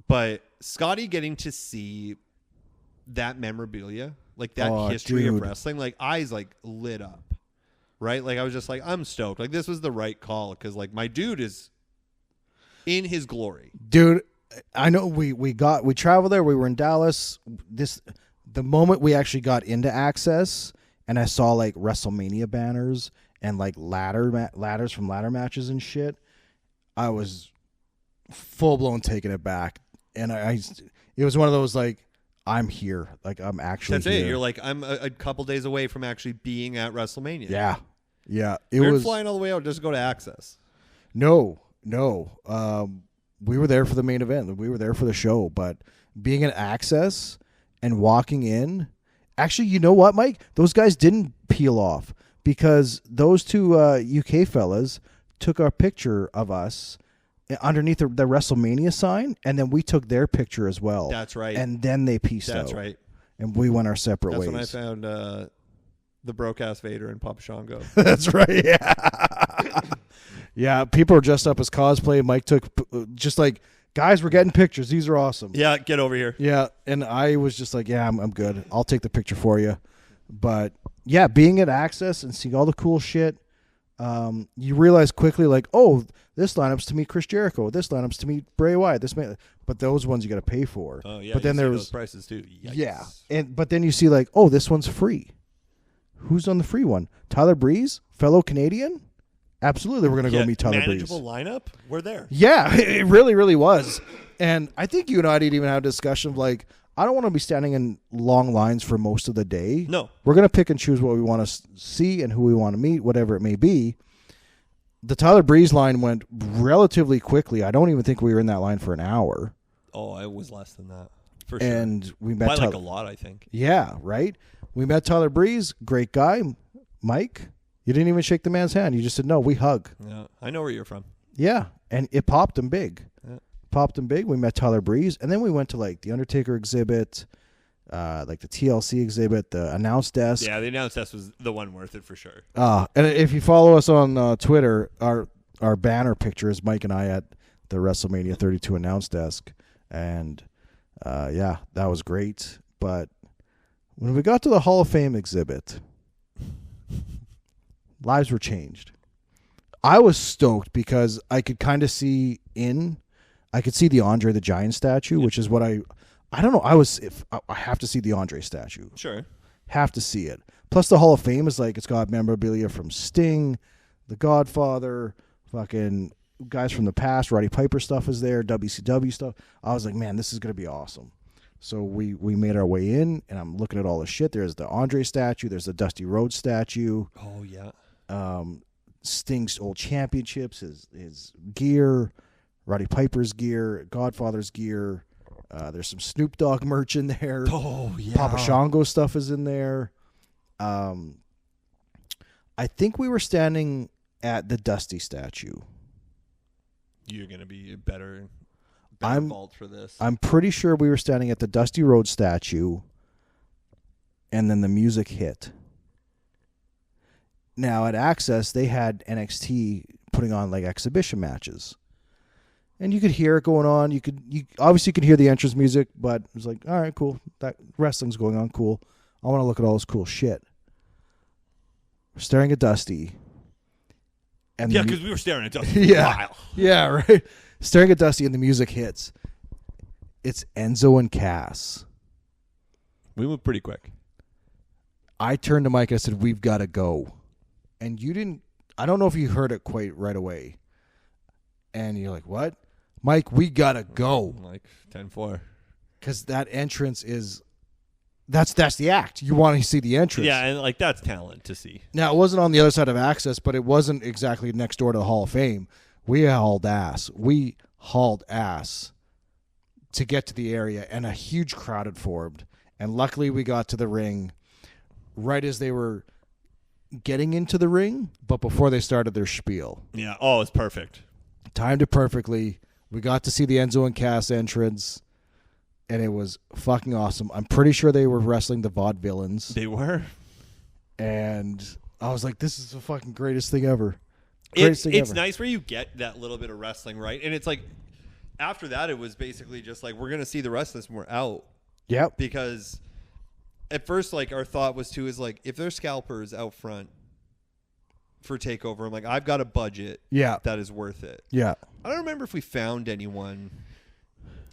I: but Scotty getting to see that memorabilia, like that history of wrestling, like eyes like lit up. Right? Like I was just like, I'm stoked. Like this was the right call because like my dude is in his glory.
H: Dude, I know we traveled there. We were in Dallas. The moment we actually got into Access and I saw like WrestleMania banners and like ladders from ladder matches and shit, I was full blown taking it back. And it was one of those like, I'm here. Like I'm actually
I: That's
H: here.
I: It. You're like, I'm a couple days away from actually being at WrestleMania.
H: Yeah. Yeah.
I: You're flying all the way out just to go to Access.
H: No. We were there for the main event. We were there for the show. But being at Access and walking in, actually, you know what, Mike? Those guys didn't peel off because those two UK fellas took a picture of us underneath the WrestleMania sign, and then we took their picture as well.
I: That's right.
H: And then they pieced out.
I: That's right.
H: And we went our separate ways.
I: That's when I found the broke-ass Vader and Papa Shango.
H: That's right, yeah. Yeah, people were dressed up as cosplay. Mike took, just like, guys, we're getting pictures. These are awesome.
I: Yeah, get over here.
H: Yeah, and I was just like, yeah, I'm good. I'll take the picture for you. But, yeah, being at Access and seeing all the cool shit, you realize quickly, like, oh, this lineup's to meet Chris Jericho. This lineup's to meet Bray Wyatt. But those ones you got to pay for.
I: Oh yeah,
H: but then there was
I: those prices too. Yikes.
H: Yeah, but then you see like, oh, this one's free. Who's on the free one? Tyler Breeze, fellow Canadian. Absolutely, we're gonna go meet Tyler Breeze.
I: Manageable lineup. We're there.
H: Yeah, it really, really was. And I think you and I didn't even have a discussion of like, I don't want to be standing in long lines for most of the day.
I: No,
H: we're gonna pick and choose what we want to see and who we want to meet, whatever it may be. The Tyler Breeze line went relatively quickly. I don't even think we were in that line for an hour.
I: Oh, it was less than that. For sure.
H: And we met
I: like a lot, I think.
H: Yeah, right? We met Tyler Breeze, great guy. Mike, you didn't even shake the man's hand. You just said, no, we hug.
I: Yeah, I know where you're from.
H: Yeah, and it popped him big. Yeah. popped them big. We met Tyler Breeze, and then we went to like the Undertaker exhibit, like the TLC exhibit, the announce desk.
I: Yeah, the announce desk was the one worth it for sure.
H: And if you follow us on Twitter, our banner picture is Mike and I at the WrestleMania 32 announce desk, and yeah, that was great. But when we got to the Hall of Fame exhibit, lives were changed. I was stoked because I could kind of see I could see the Andre the Giant statue, which is what I don't know. I have to see the Andre statue.
I: Sure.
H: Have to see it. Plus the Hall of Fame is like, it's got memorabilia from Sting, The Godfather, fucking guys from the past, Roddy Piper stuff is there, WCW stuff. I was like, man, this is going to be awesome. So we made our way in, and I'm looking at all the shit. There's the Andre statue. There's the Dusty Rhodes statue.
I: Oh, yeah.
H: Sting's old championships, his gear, Roddy Piper's gear, Godfather's gear. There's some Snoop Dogg merch in there.
I: Oh, yeah.
H: Papa Shango stuff is in there. I think we were standing at the Dusty statue.
I: You're going to be better vault for this.
H: I'm pretty sure we were standing at the Dusty Rhodes statue, and then the music hit. Now, at Access, they had NXT putting on like exhibition matches. And you could hear it going on. You obviously could hear the entrance music, but it was like, all right, cool. That wrestling's going on, cool. I want to look at all this cool shit. We're staring at Dusty. And
I: yeah, because we were staring at Dusty
H: yeah,
I: for a while.
H: Yeah, right. Staring at Dusty and the music hits. It's Enzo and Cass.
I: We moved pretty quick.
H: I turned to Mike and I said, we've got to go. And you didn't, I don't know if you heard it quite right away. And you're like, what? Mike, we got to go.
I: Like 10-4.
H: Because that entrance is, that's the act. You want to see the entrance.
I: Yeah, and like that's talent to see.
H: Now, it wasn't on the other side of Access, but it wasn't exactly next door to the Hall of Fame. We hauled ass. We hauled ass to get to the area, and a huge crowd had formed. And luckily, we got to the ring right as they were getting into the ring, but before they started their spiel.
I: Yeah. Oh, it's perfect.
H: Timed it perfectly. We got to see the Enzo and Cass entrance, and it was fucking awesome. I'm pretty sure they were wrestling the Vaudevillains.
I: They were.
H: And I was like, this is the fucking greatest thing ever.
I: It's nice where you get that little bit of wrestling, right? And it's like, after that, it was basically just like, we're going to see the rest of this when we're out.
H: Yep.
I: Because at first, like, our thought was, too, is like, if there's scalpers out front for TakeOver, I'm like, I've got a budget that is worth it.
H: Yeah.
I: I don't remember if we found anyone.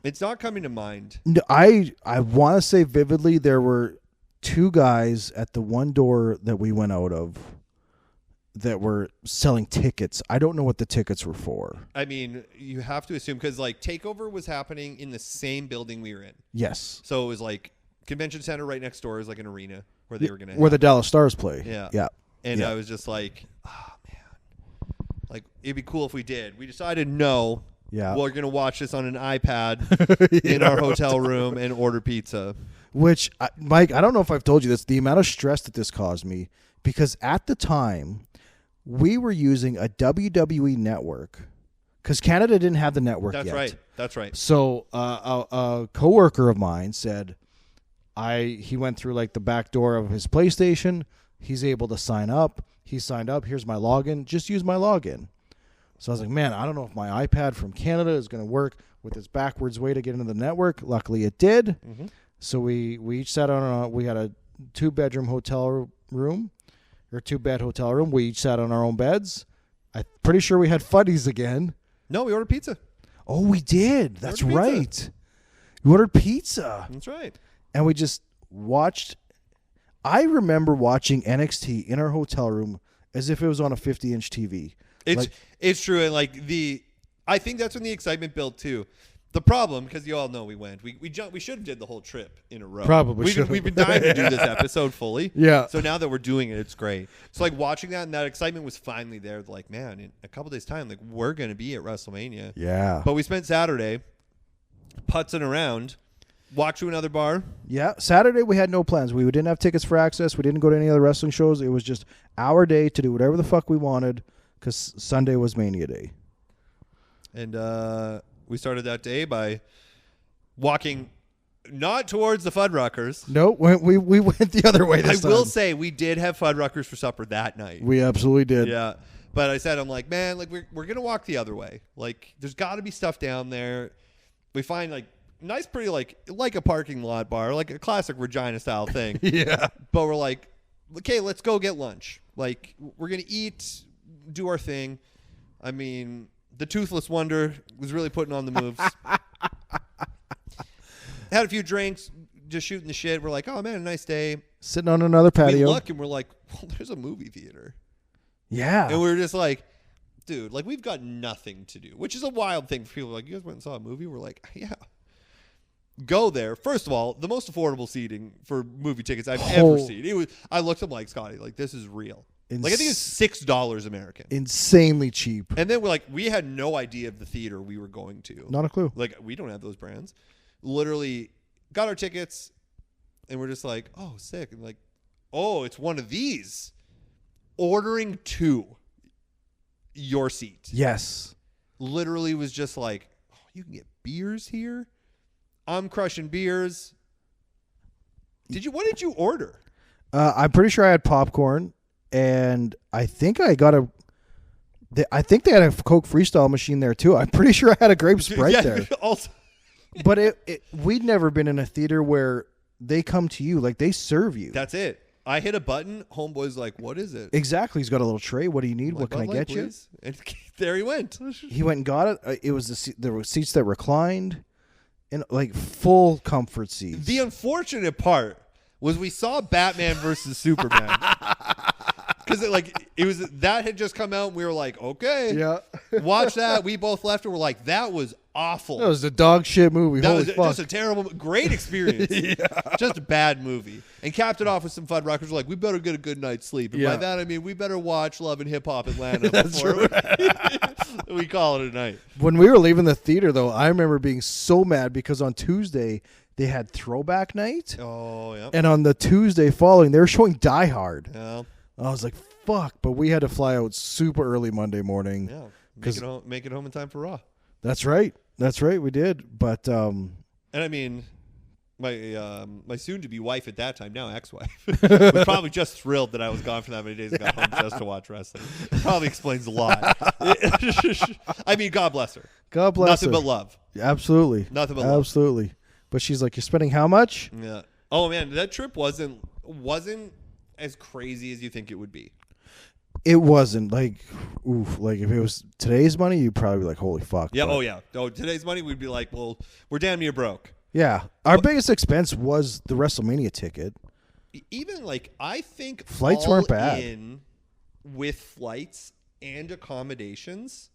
I: It's not coming to mind.
H: No, I want to say vividly there were two guys at the one door that we went out of that were selling tickets. I don't know what the tickets were for.
I: I mean, you have to assume because like TakeOver was happening in the same building we were in.
H: Yes.
I: So it was like convention center right next door is like an arena where they were going to
H: where the Dallas Stars play.
I: Yeah.
H: Yeah.
I: And I was just like, oh man, like it'd be cool if we did. We decided no.
H: Yeah.
I: We're going to watch this on an iPad in our hotel room and order pizza.
H: Which, Mike, I don't know if I've told you this, the amount of stress that this caused me, because at the time, we were using a WWE network, because Canada didn't have the network yet.
I: That's right.
H: So a coworker of mine said, he went through like the back door of his PlayStation. He's able to sign up. He signed up. Here's my login. Just use my login. So I was like, man, I don't know if my iPad from Canada is going to work with this backwards way to get into the network. Luckily, it did. Mm-hmm. So we each sat on we had a 2-bedroom hotel room, or 2-bed hotel room. We each sat on our own beds. I'm pretty sure we had fuddies again.
I: No, we ordered pizza.
H: Oh, we did. That's right. We ordered pizza.
I: That's right.
H: And we just watched. I remember watching NXT in our hotel room as if it was on a 50-inch TV.
I: It's true, and like I think that's when the excitement built too. The problem, because you all know we went, we should have did the whole trip in a row.
H: Probably
I: we've been dying to do this episode fully.
H: Yeah.
I: So now that we're doing it, it's great. So like watching that, and that excitement was finally there. Like, man, in a couple days' time, like we're gonna be at WrestleMania.
H: Yeah.
I: But we spent Saturday putzing around. Walk to another bar.
H: Yeah. Saturday we had no plans. We didn't have tickets for Access. We didn't go to any other wrestling shows. It was just our day to do whatever the fuck we wanted, because Sunday was Mania Day.
I: And We started that day by walking not towards the Fuddruckers.
H: No, we went the other way this time.
I: I will say we did have Fuddruckers for supper that night.
H: We absolutely did.
I: Yeah. But I said, I'm like, man, like we're going to walk the other way. Like there's got to be stuff down there. We find like nice, pretty like a parking lot bar, like a classic Regina style thing.
H: Yeah.
I: But we're like, okay, let's go get lunch. Like we're going to eat, do our thing. I mean, the Toothless Wonder was really putting on the moves. Had a few drinks, just shooting the shit. We're like, oh, man, a nice day.
H: Sitting on another patio.
I: We look and we're like, well, there's a movie theater.
H: Yeah.
I: And we're just like, dude, like we've got nothing to do, which is a wild thing for people. Like, you guys went and saw a movie? We're like, yeah. Go there. First of all, the most affordable seating for movie tickets I've ever seen. I looked up like, Scotty, like this is real. Like I think it's $6 American.
H: Insanely cheap.
I: And then we had no idea of the theater we were going to.
H: Not a clue.
I: Like we don't have those brands. Literally got our tickets and we're just like, oh, sick. And like, oh, it's one of these. Ordering 2. Your seat.
H: Yes.
I: Literally was just like, oh, you can get beers here? I'm crushing beers. What did you order?
H: I'm pretty sure I had popcorn, and I think I got I think they had a Coke Freestyle machine there too. I'm pretty sure I had a grape Sprite there.
I: Also,
H: but we'd never been in a theater where they come to you, like they serve you.
I: That's it. I hit a button. Homeboy's like, "What is it?"
H: Exactly. He's got a little tray. What do you need? What can I get you?
I: And there he went.
H: He went and got it. It was there were seats that reclined, and like full comfort seats.
I: The unfortunate part was we saw Batman versus Superman. Because it was that had just come out and we were like, okay,
H: yeah,
I: watch that. We both left and we're like, that was awful.
H: That was a dog shit movie.
I: That
H: Holy
I: was
H: fuck.
I: just a terrible, great experience. Yeah. Just a bad movie. And capped it off with some Fuddruckers. We're like, we better get a good night's sleep. And by that I mean we better watch Love and Hip Hop Atlanta before we call it a night.
H: When we were leaving the theater, though, I remember being so mad because on Tuesday they had Throwback Night.
I: Oh yeah.
H: And on the Tuesday following, they were showing Die Hard.
I: Yeah.
H: I was like, fuck. But we had to fly out super early Monday morning.
I: Yeah. Make it home in time for Raw.
H: That's right. That's right. We did. But
I: and I mean, my soon-to-be wife at that time, now ex-wife, was probably just thrilled that I was gone for that many days and got home just to watch wrestling. Probably explains a lot. I mean, God bless her.
H: God bless
I: Nothing
H: her.
I: but love.
H: Absolutely.
I: Nothing but love.
H: Absolutely. But she's like, you're spending how much?
I: Yeah. Oh man, that trip wasn't as crazy as you think it would be.
H: It wasn't like, oof. Like if it was today's money, you'd probably be like, holy fuck.
I: Yeah.
H: But,
I: Oh yeah. Oh, today's money, we'd be like, well, we're damn near broke.
H: Yeah. Our biggest expense was the WrestleMania ticket.
I: Even like I think
H: flights
I: all
H: weren't bad.
I: In with flights and accommodations,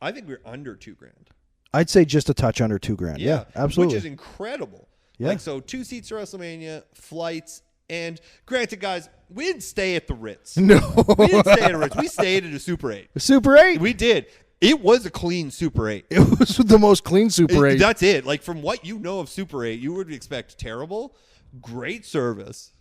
I: I think we're under $2,000.
H: I'd say just a touch under $2,000. Yeah, absolutely.
I: Which is incredible.
H: Yeah.
I: Like, so 2 seats to WrestleMania, flights, and granted, guys, we didn't stay at the Ritz.
H: No.
I: We didn't stay at a Ritz. We stayed at a Super 8.
H: Super 8?
I: We did. It was a clean Super 8.
H: It was the most clean Super 8.
I: That's it. Like, from what you know of Super 8, you would expect terrible, great service.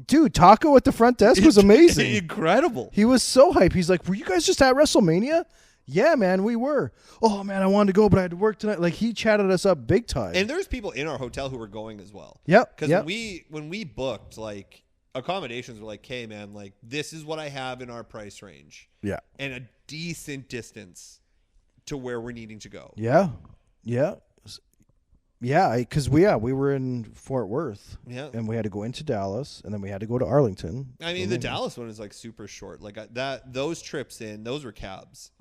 H: Dude, Taco at the front desk was amazing.
I: Incredible.
H: He was so hyped. He's like, were you guys just at WrestleMania? Yeah, man, we were. Oh, man, I wanted to go, but I had to work tonight. Like, he chatted us up big time.
I: And there's people in our hotel who were going as well.
H: Yep.
I: Because when we booked, like, accommodations were like, hey, man, like, this is what I have in our price range.
H: Yeah.
I: And a decent distance to where we're needing to go.
H: Yeah. Yeah. Yeah, because we were in Fort Worth.
I: Yeah.
H: And we had to go into Dallas, and then we had to go to Arlington.
I: I mean, the Dallas one is, like, super short. Like, those trips those were cabs.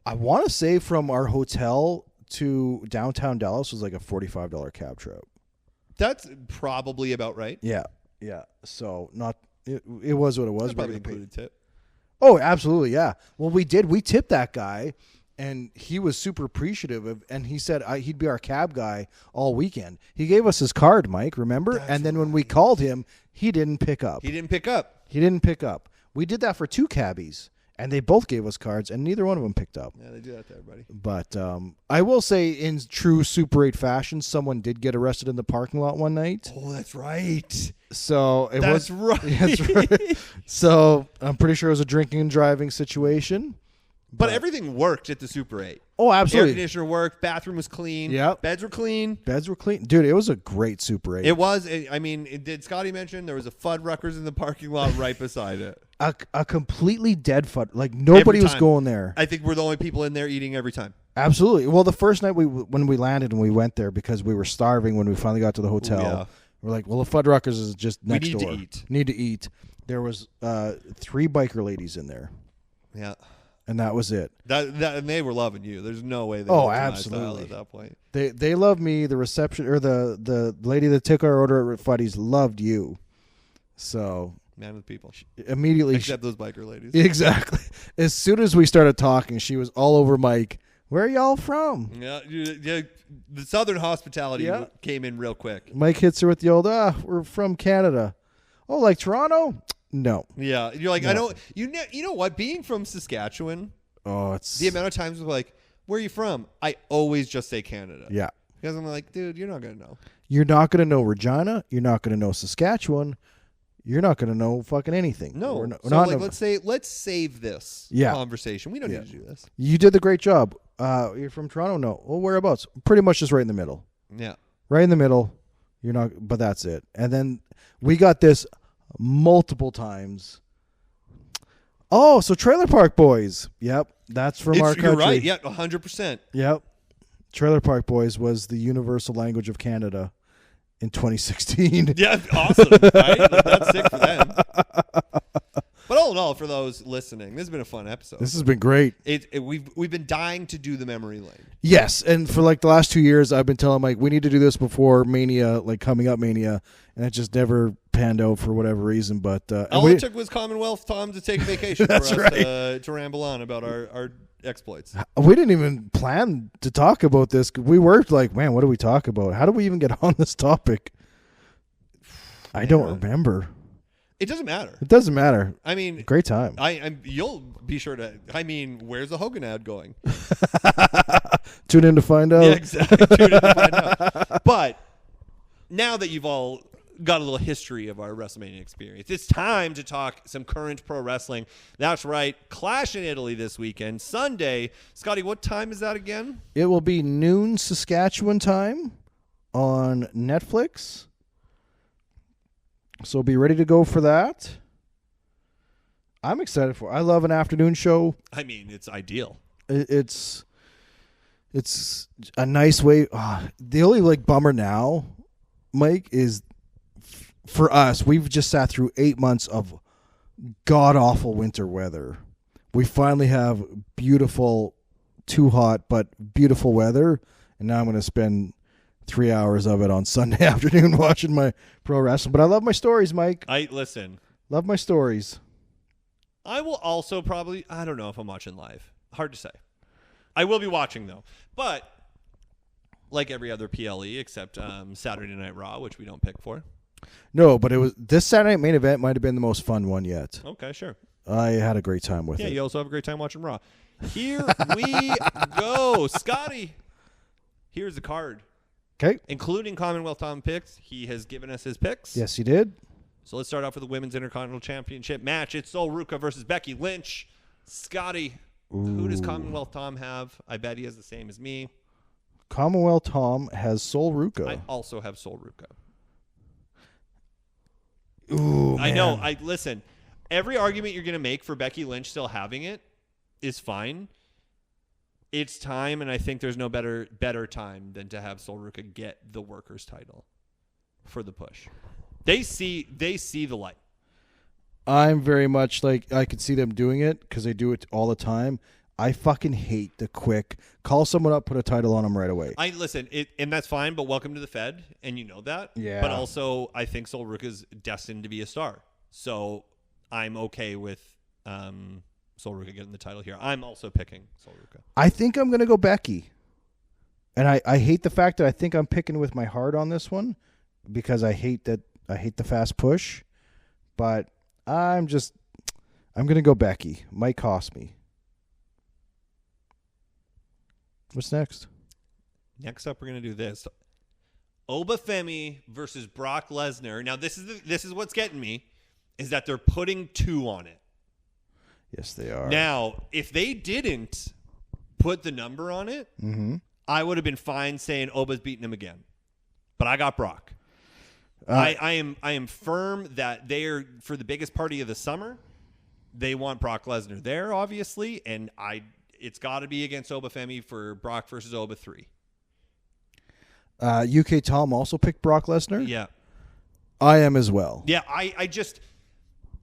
H: I want to say from our hotel to downtown Dallas was like a $45 cab trip.
I: That's probably about right.
H: Yeah, yeah. So it was what it was.
I: That's probably included tip.
H: Oh, absolutely, yeah. Well, we did. We tipped that guy, and he was super appreciative. And he said he'd be our cab guy all weekend. He gave us his card, Mike, remember? And then when we called him, he didn't pick up.
I: He didn't pick up.
H: We did that for 2 cabbies. And they both gave us cards, and neither one of them picked up.
I: Yeah, they do that to everybody.
H: But I will say, in true Super 8 fashion, someone did get arrested in the parking lot one night.
I: Oh, that's right.
H: So
I: That's right.
H: That's right. So I'm pretty sure it was a drinking and driving situation.
I: But everything worked at the Super 8.
H: Oh, absolutely.
I: Air conditioner worked. Bathroom was clean.
H: Yep.
I: Beds were clean.
H: Beds were clean. Dude, it was a great Super 8.
I: It was. Did Scotty mention there was a Fuddruckers in the parking lot right beside it?
H: A completely dead Fudd. Like, nobody was going there.
I: I think we're the only people in there eating every time.
H: Absolutely. Well, the first night when we landed and we went there because we were starving when we finally got to the hotel.
I: Yeah.
H: We're like, well, the Fuddruckers is just next door.
I: Need to
H: eat. There was 3 biker ladies in there.
I: Yeah.
H: And that was it.
I: And they were loving you. There's no way they
H: Oh,
I: loved
H: absolutely.
I: at that point.
H: They loved me. The reception or the lady that took our order at Fuddy's loved you. So
I: Man with people.
H: Immediately,
I: except those biker ladies.
H: Exactly. As soon as we started talking, she was all over Mike. Where are y'all from?
I: Yeah, the Southern hospitality came in real quick.
H: Mike hits her with the old, we're from Canada. Oh, like Toronto? No.
I: Yeah, you're like,
H: No.
I: I don't. You know what? Being from Saskatchewan,
H: it's
I: the amount of times we're like, where are you from? I always just say Canada.
H: Yeah.
I: Because I'm like, dude, you're not gonna know.
H: You're not going to know Regina. You're not going to know Saskatchewan. You're not going to know fucking anything.
I: No.
H: We're
I: Let's save this conversation. We don't need to do this.
H: You did the great job. You're from Toronto? No. Well, whereabouts? Pretty much just right in the middle.
I: Yeah.
H: Right in the middle. You're not, but that's it. And then we got this multiple times. Oh, so Trailer Park Boys. Yep. That's from our country.
I: You're right. Yeah, 100%.
H: Yep. Trailer Park Boys was the universal language of Canada in 2016.
I: Yeah, awesome. Right? Like, that's sick for them. But all in all, for those listening, this has been a fun episode.
H: This has been great.
I: We've been dying to do the memory lane.
H: Yes, and for like the last 2 years, I've been telling Mike we need to do this before Mania, like coming up Mania, and it just never panned out for whatever reason. But
I: all it took was Commonwealth Tom to take a vacation for us
H: right.
I: to ramble on about our exploits.
H: We didn't even plan to talk about this. We were like, man, what do we talk about? How do we even get on this topic? I don't remember.
I: It doesn't matter.
H: It doesn't matter.
I: I mean,
H: great time.
I: You'll be sure to. I mean, where's the Hogan ad going?
H: Tune in to find out.
I: Yeah, exactly. Tune in to find out. But now that you've all got a little history of our WrestleMania experience, it's time to talk some current pro wrestling. That's right. Clash in Italy this weekend, Sunday. Scotty, what time is that again?
H: It will be noon Saskatchewan time on Netflix. So be ready to go for that. I'm excited for it. I love an afternoon show.
I: I mean, it's ideal.
H: It's a nice way. The only like bummer now, Mike, is for us, we've just sat through 8 months of god-awful winter weather. We finally have beautiful, too hot, but beautiful weather. And now I'm going to spend 3 hours of it on Sunday afternoon watching my pro wrestling. But I love my stories, Mike.
I: Love
H: my stories.
I: I will also probably, I don't know if I'm watching live. Hard to say. I will be watching, though. But like every other PLE except Saturday Night Raw, which we don't pick for.
H: No, but it was this Saturday night main event might have been the most fun one yet.
I: Okay, sure.
H: I had a great time with it.
I: Yeah, you also have a great time watching Raw. Here we go. Scotty, here's the card.
H: Okay.
I: Including Commonwealth Tom picks. He has given us his picks.
H: Yes, he did.
I: So let's start off with the Women's Intercontinental Championship match. It's Sol Ruca versus Becky Lynch. Scotty, who does Commonwealth Tom have? I bet he has the same as me.
H: Commonwealth Tom has Sol Ruca.
I: I also have Sol Ruca.
H: Ooh, man.
I: I know. Listen, every argument you're going to make for Becky Lynch still having it is fine. It's time, and I think there's no better time than to have Sol Ruca get the workers title for the push. They see the light.
H: I'm very much like I could see them doing it because they do it all the time. I fucking hate the quick call someone up, put a title on them right away.
I: And that's fine, but welcome to the Fed, and you know that.
H: Yeah.
I: But also, I think Sol Ruca's destined to be a star, so I'm okay with Sol Ruca getting the title here. I'm also picking Sol Ruca.
H: I think I'm going to go Becky. And I hate the fact that I think I'm picking with my heart on this one because I hate the fast push. But I'm going to go Becky. Might cost me. What's next?
I: Next up, we're going to do this. Obafemi versus Brock Lesnar. Now, this is what's getting me, is that they're putting 2 on it.
H: Yes, they are.
I: Now, if they didn't put the number on it, I would have been fine saying Oba's beating him again. But I got Brock. I am firm that they are, for the biggest party of the summer, they want Brock Lesnar there, obviously, and it's got to be against Oba Femi for Brock versus Oba 3.
H: UK Tom also picked Brock Lesnar?
I: Yeah.
H: I am as well.
I: Yeah, I just,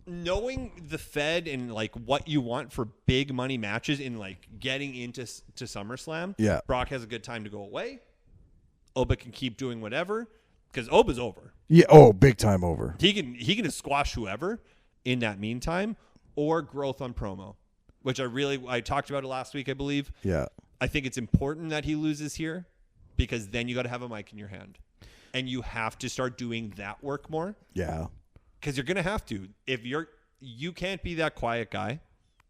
I: knowing the Fed and like what you want for big money matches in like getting into SummerSlam,
H: yeah.
I: Brock has a good time to go away. Oba can keep doing whatever because Oba's over.
H: Yeah, big time over.
I: He can squash whoever in that meantime, or growth on promo, which I talked about it last week, I believe.
H: Yeah.
I: I think it's important that he loses here because then you got to have a mic in your hand. And you have to start doing that work more.
H: Yeah.
I: Because you're going to have to. If you can't be that quiet guy.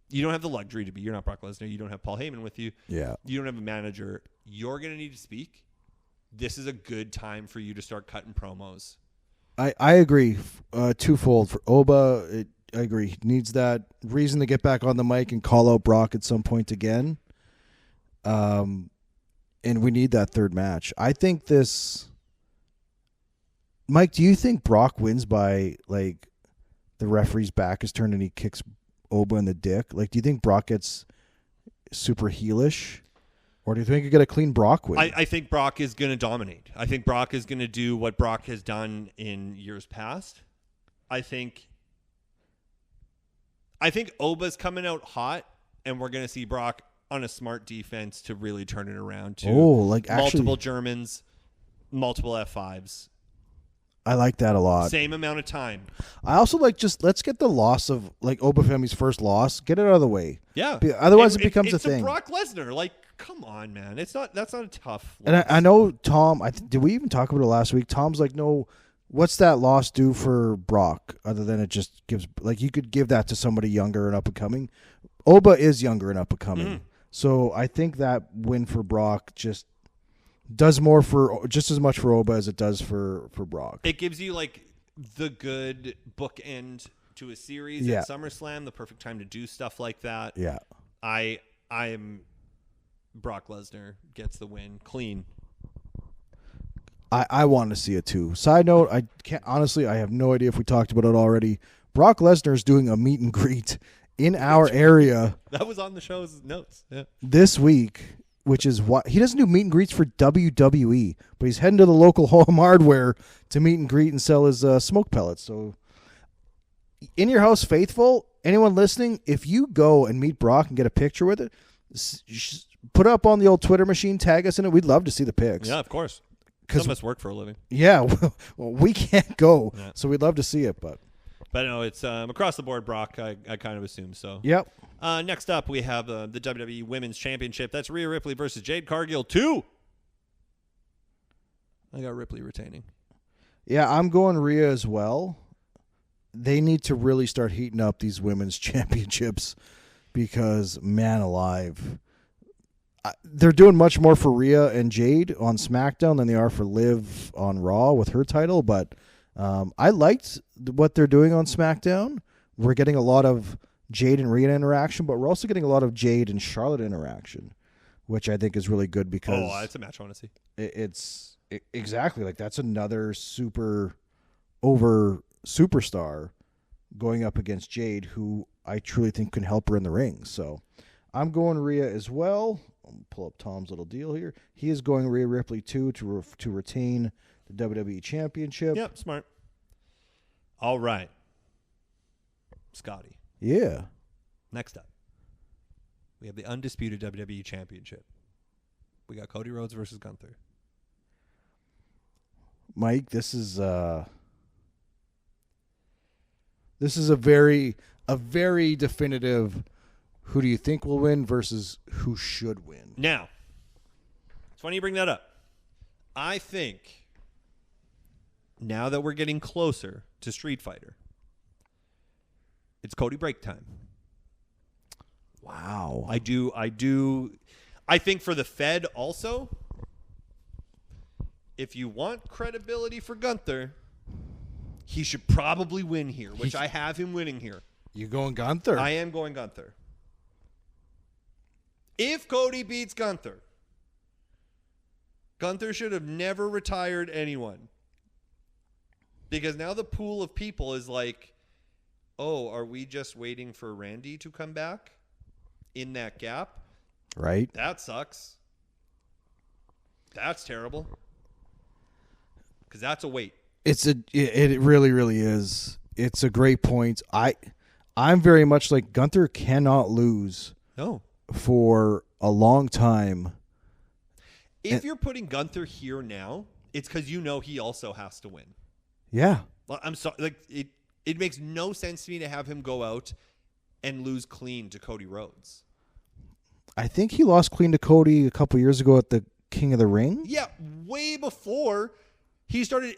I: You don't have the luxury to be. You're not Brock Lesnar. You don't have Paul Heyman with you.
H: Yeah.
I: You don't have a manager. You're going to need to speak. This is a good time for you to start cutting promos.
H: I agree. Twofold. For Oba, I agree. He needs that reason to get back on the mic and call out Brock at some point again. And we need that third match. I think this... Mike, do you think Brock wins by, like, the referee's back is turned and he kicks Oba in the dick? Like, do you think Brock gets super heelish? Or do you think you get a clean Brock win?
I: I think Brock is going to dominate. I think Brock is going to do what Brock has done in years past. I think Oba's coming out hot, and we're going to see Brock on a smart defense to really turn it around to multiple Germans, multiple F5s.
H: I like that a lot.
I: Same amount of time.
H: I also like let's get the loss of like Oba Femi's first loss, get it out of the way.
I: Yeah.
H: Otherwise, it becomes a thing.
I: It's Brock Lesnar. Like, come on, man. That's not a tough loss.
H: And I know Tom. Did we even talk about it last week? Tom's like, no. What's that loss do for Brock? Other than it just gives, like, you could give that to somebody younger and up and coming. Oba is younger and up and coming, so I think that win for Brock just does more for just as much for Oba as it does for Brock.
I: It gives you like the good bookend to a series at SummerSlam, the perfect time to do stuff like that.
H: Yeah.
I: I am Brock Lesnar gets the win clean.
H: I want to see it too. Side note, I have no idea if we talked about it already. Brock Lesnar is doing a meet and greet in our area.
I: That was on the show's notes. Yeah.
H: This week. Which is what he doesn't do meet and greets for WWE, but he's heading to the local Home Hardware to meet and greet and sell his smoke pellets. So, in your house, faithful, anyone listening, if you go and meet Brock and get a picture with it, put it up on the old Twitter machine, tag us in it. We'd love to see the pics.
I: Yeah, of course. Some of us work for a living.
H: Yeah, well, we can't go, so we'd love to see it, but
I: no, it's across the board. Brock, I kind of assume so.
H: Yep.
I: Next up, we have the WWE Women's Championship. That's Rhea Ripley versus Jade Cargill 2. I got Ripley retaining.
H: Yeah, I'm going Rhea as well. They need to really start heating up these women's championships because, man alive, they're doing much more for Rhea and Jade on SmackDown than they are for Liv on Raw with her title, but I liked what they're doing on SmackDown. We're getting a lot of Jade and Rhea interaction, but we're also getting a lot of Jade and Charlotte interaction, which I think is really good because
I: that's a match I want to see.
H: It's exactly like that's another super over superstar going up against Jade, who I truly think can help her in the ring. So I'm going Rhea as well. I'll pull up Tom's little deal here. He is going Rhea Ripley too to retain the WWE Championship.
I: Yep, smart. All right. Scotty.
H: Yeah.
I: Next up, we have the undisputed WWE Championship. We got Cody Rhodes versus Gunther.
H: Mike, this is a very definitive who do you think will win versus who should win.
I: Now, it's funny you bring that up. I think now that we're getting closer to Street Fighter, it's Cody break time.
H: Wow.
I: I do. I think for the Fed also, if you want credibility for Gunther, he should probably win here, which I have him winning here.
H: You going Gunther?
I: I am going Gunther. If Cody beats Gunther, Gunther should have never retired anyone. Because now the pool of people is like, oh, are we just waiting for Randy to come back in that gap?
H: Right.
I: That sucks. That's terrible. Because that's a wait.
H: It really, really is. It's a great point. I'm very much like Gunther cannot lose.
I: No.
H: For a long time.
I: If you're putting Gunther here now, it's because you know he also has to win.
H: Yeah.
I: I'm sorry. Like it makes no sense to me to have him go out and lose clean to Cody Rhodes.
H: I think he lost clean to Cody a couple years ago at the King of the Ring.
I: Yeah, way before he started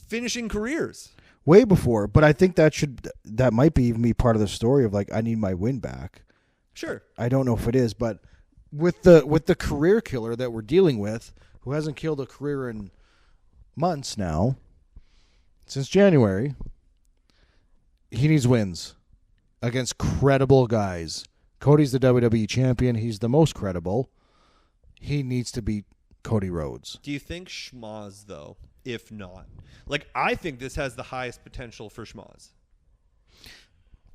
I: finishing careers.
H: Way before, but I think that might be even be part of the story of like I need my win back.
I: Sure.
H: I don't know if it is, but with the career killer that we're dealing with, who hasn't killed a career in months now, since January, he needs wins against credible guys. Cody's the WWE champion. He's the most credible. He needs to beat Cody Rhodes.
I: Do you think Schmaz, though, if not? Like, I think this has the highest potential for Schmaz.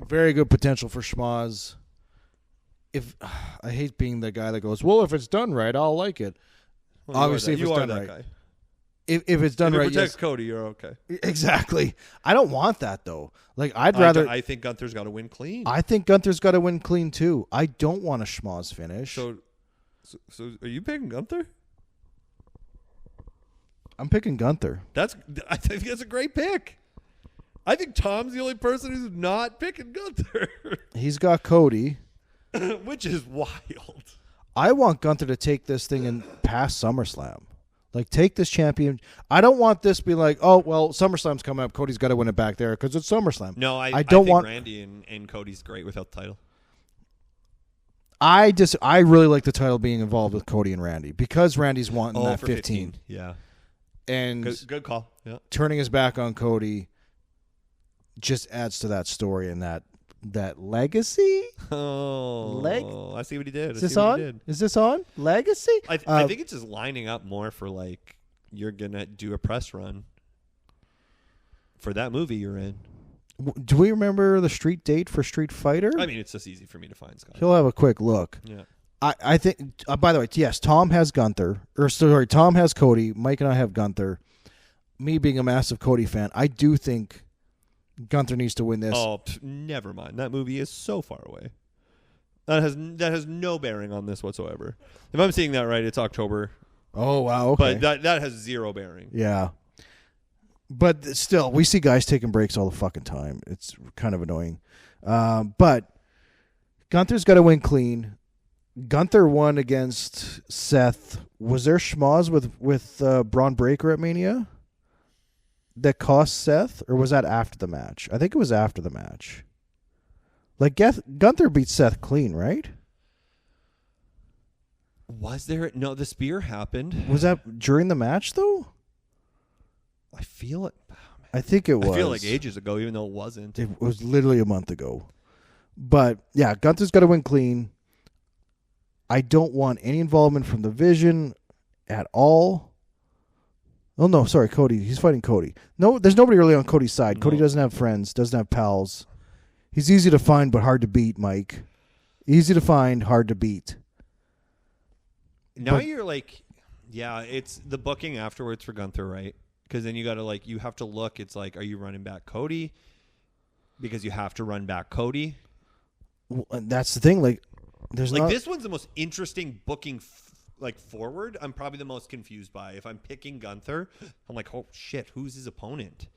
H: Very good potential for Schmaz. If I hate being the guy that goes, well, if it's done right, I'll like it.
I: Well,
H: obviously, if it's done right.
I: Guy.
H: If it's done right,
I: if it protects
H: yes.
I: Cody, you're okay.
H: Exactly. I don't want that though. Like I'd rather.
I: I think Gunther's got to win clean.
H: I think Gunther's got to win clean too. I don't want a Schmaz finish.
I: So are you picking Gunther?
H: I'm picking Gunther.
I: I think that's a great pick. I think Tom's the only person who's not picking Gunther.
H: He's got Cody,
I: which is wild.
H: I want Gunther to take this thing and pass SummerSlam. Like, take this champion. I don't want this to be like, oh, well, SummerSlam's coming up. Cody's got to win it back there because it's SummerSlam.
I: No, I
H: don't
I: think
H: want
I: Randy and Cody's great without the title.
H: I really like the title being involved with Cody and Randy because Randy's wanting that 15.
I: Yeah.
H: And
I: good call. Yeah.
H: Turning his back on Cody just adds to that story and that legacy.
I: Oh, I see what he did.
H: Is this on? Is this on? Legacy?
I: I think it's just lining up more for like you're gonna do a press run for that movie you're in.
H: Do we remember the street date for Street Fighter?
I: I mean, it's just easy for me to find, Scott.
H: He'll have a quick look.
I: Yeah.
H: I think. By the way, yes, Tom has Gunther. Tom has Cody. Mike and I have Gunther. Me being a massive Cody fan, I do think Gunther needs to win this.
I: Oh, never mind. That movie is so far away. That has no bearing on this whatsoever. If I'm seeing that right, it's October.
H: Oh wow! Okay.
I: But that has zero bearing.
H: Yeah. But still, we see guys taking breaks all the fucking time. It's kind of annoying. But Gunther's got to win clean. Gunther won against Seth. Was there schmoz with Braun Breaker at Mania that cost Seth? Or was that after the match? I think it was after the match. Like, Gunther beat Seth clean, right?
I: Was there? No, the spear happened.
H: Was that during the match, though?
I: I feel it. Oh,
H: I think it was.
I: I feel like ages ago, even though it wasn't.
H: It was literally a month ago. But, yeah, Gunther's got to win clean. I don't want any involvement from the Vision at all. Oh, no, sorry, Cody. He's fighting Cody. No, there's nobody really on Cody's side. No. Cody doesn't have friends, doesn't have pals. He's easy to find but hard to beat, Mike. Easy to find, hard to beat.
I: Now you're like, yeah, it's the booking afterwards for Gunther, right? Because then you got to you have to look. It's like, are you running back Cody? Because you have to run back Cody.
H: Well, that's the thing. There's
I: this one's the most interesting booking, forward. I'm probably the most confused by. If I'm picking Gunther, I'm like, oh shit, who's his opponent?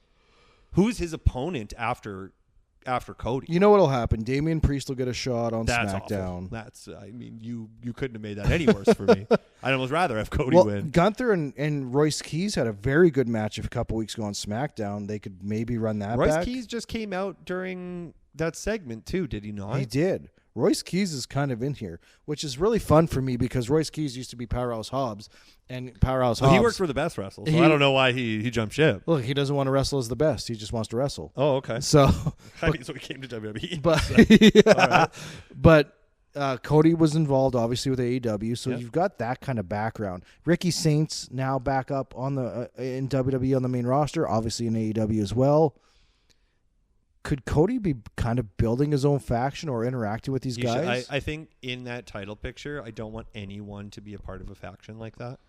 I: Who's his opponent after Cody?
H: You know what'll happen? Damian Priest will get a shot on
I: That's
H: SmackDown.
I: Awful. That's, I mean, you couldn't have made that any worse for me. I'd almost rather have Cody win.
H: Gunther and Royce Keys had a very good match a couple weeks ago on SmackDown. They could maybe run that back.
I: Royce Keys just came out during that segment too, did he not?
H: He did. Royce Keys is kind of in here, which is really fun for me because Royce Keys used to be Powerhouse Hobbs, and Powerhouse Hobbs.
I: He worked for the Best Wrestle, so I don't know why he jumped ship.
H: Look, he doesn't want to wrestle as the best; he just wants to wrestle.
I: Oh, okay.
H: So,
I: so he came to WWE.
H: But
I: so.
H: yeah,
I: Right.
H: but Cody was involved, obviously, with AEW, so
I: Yep.
H: you've got that kind of background. Ricky Saints now back up on the in WWE on the main roster, obviously in AEW as well. Could Cody be kind of building his own faction or interacting with these guys?
I: I think in that title picture, I don't want anyone to be a part of a faction like that.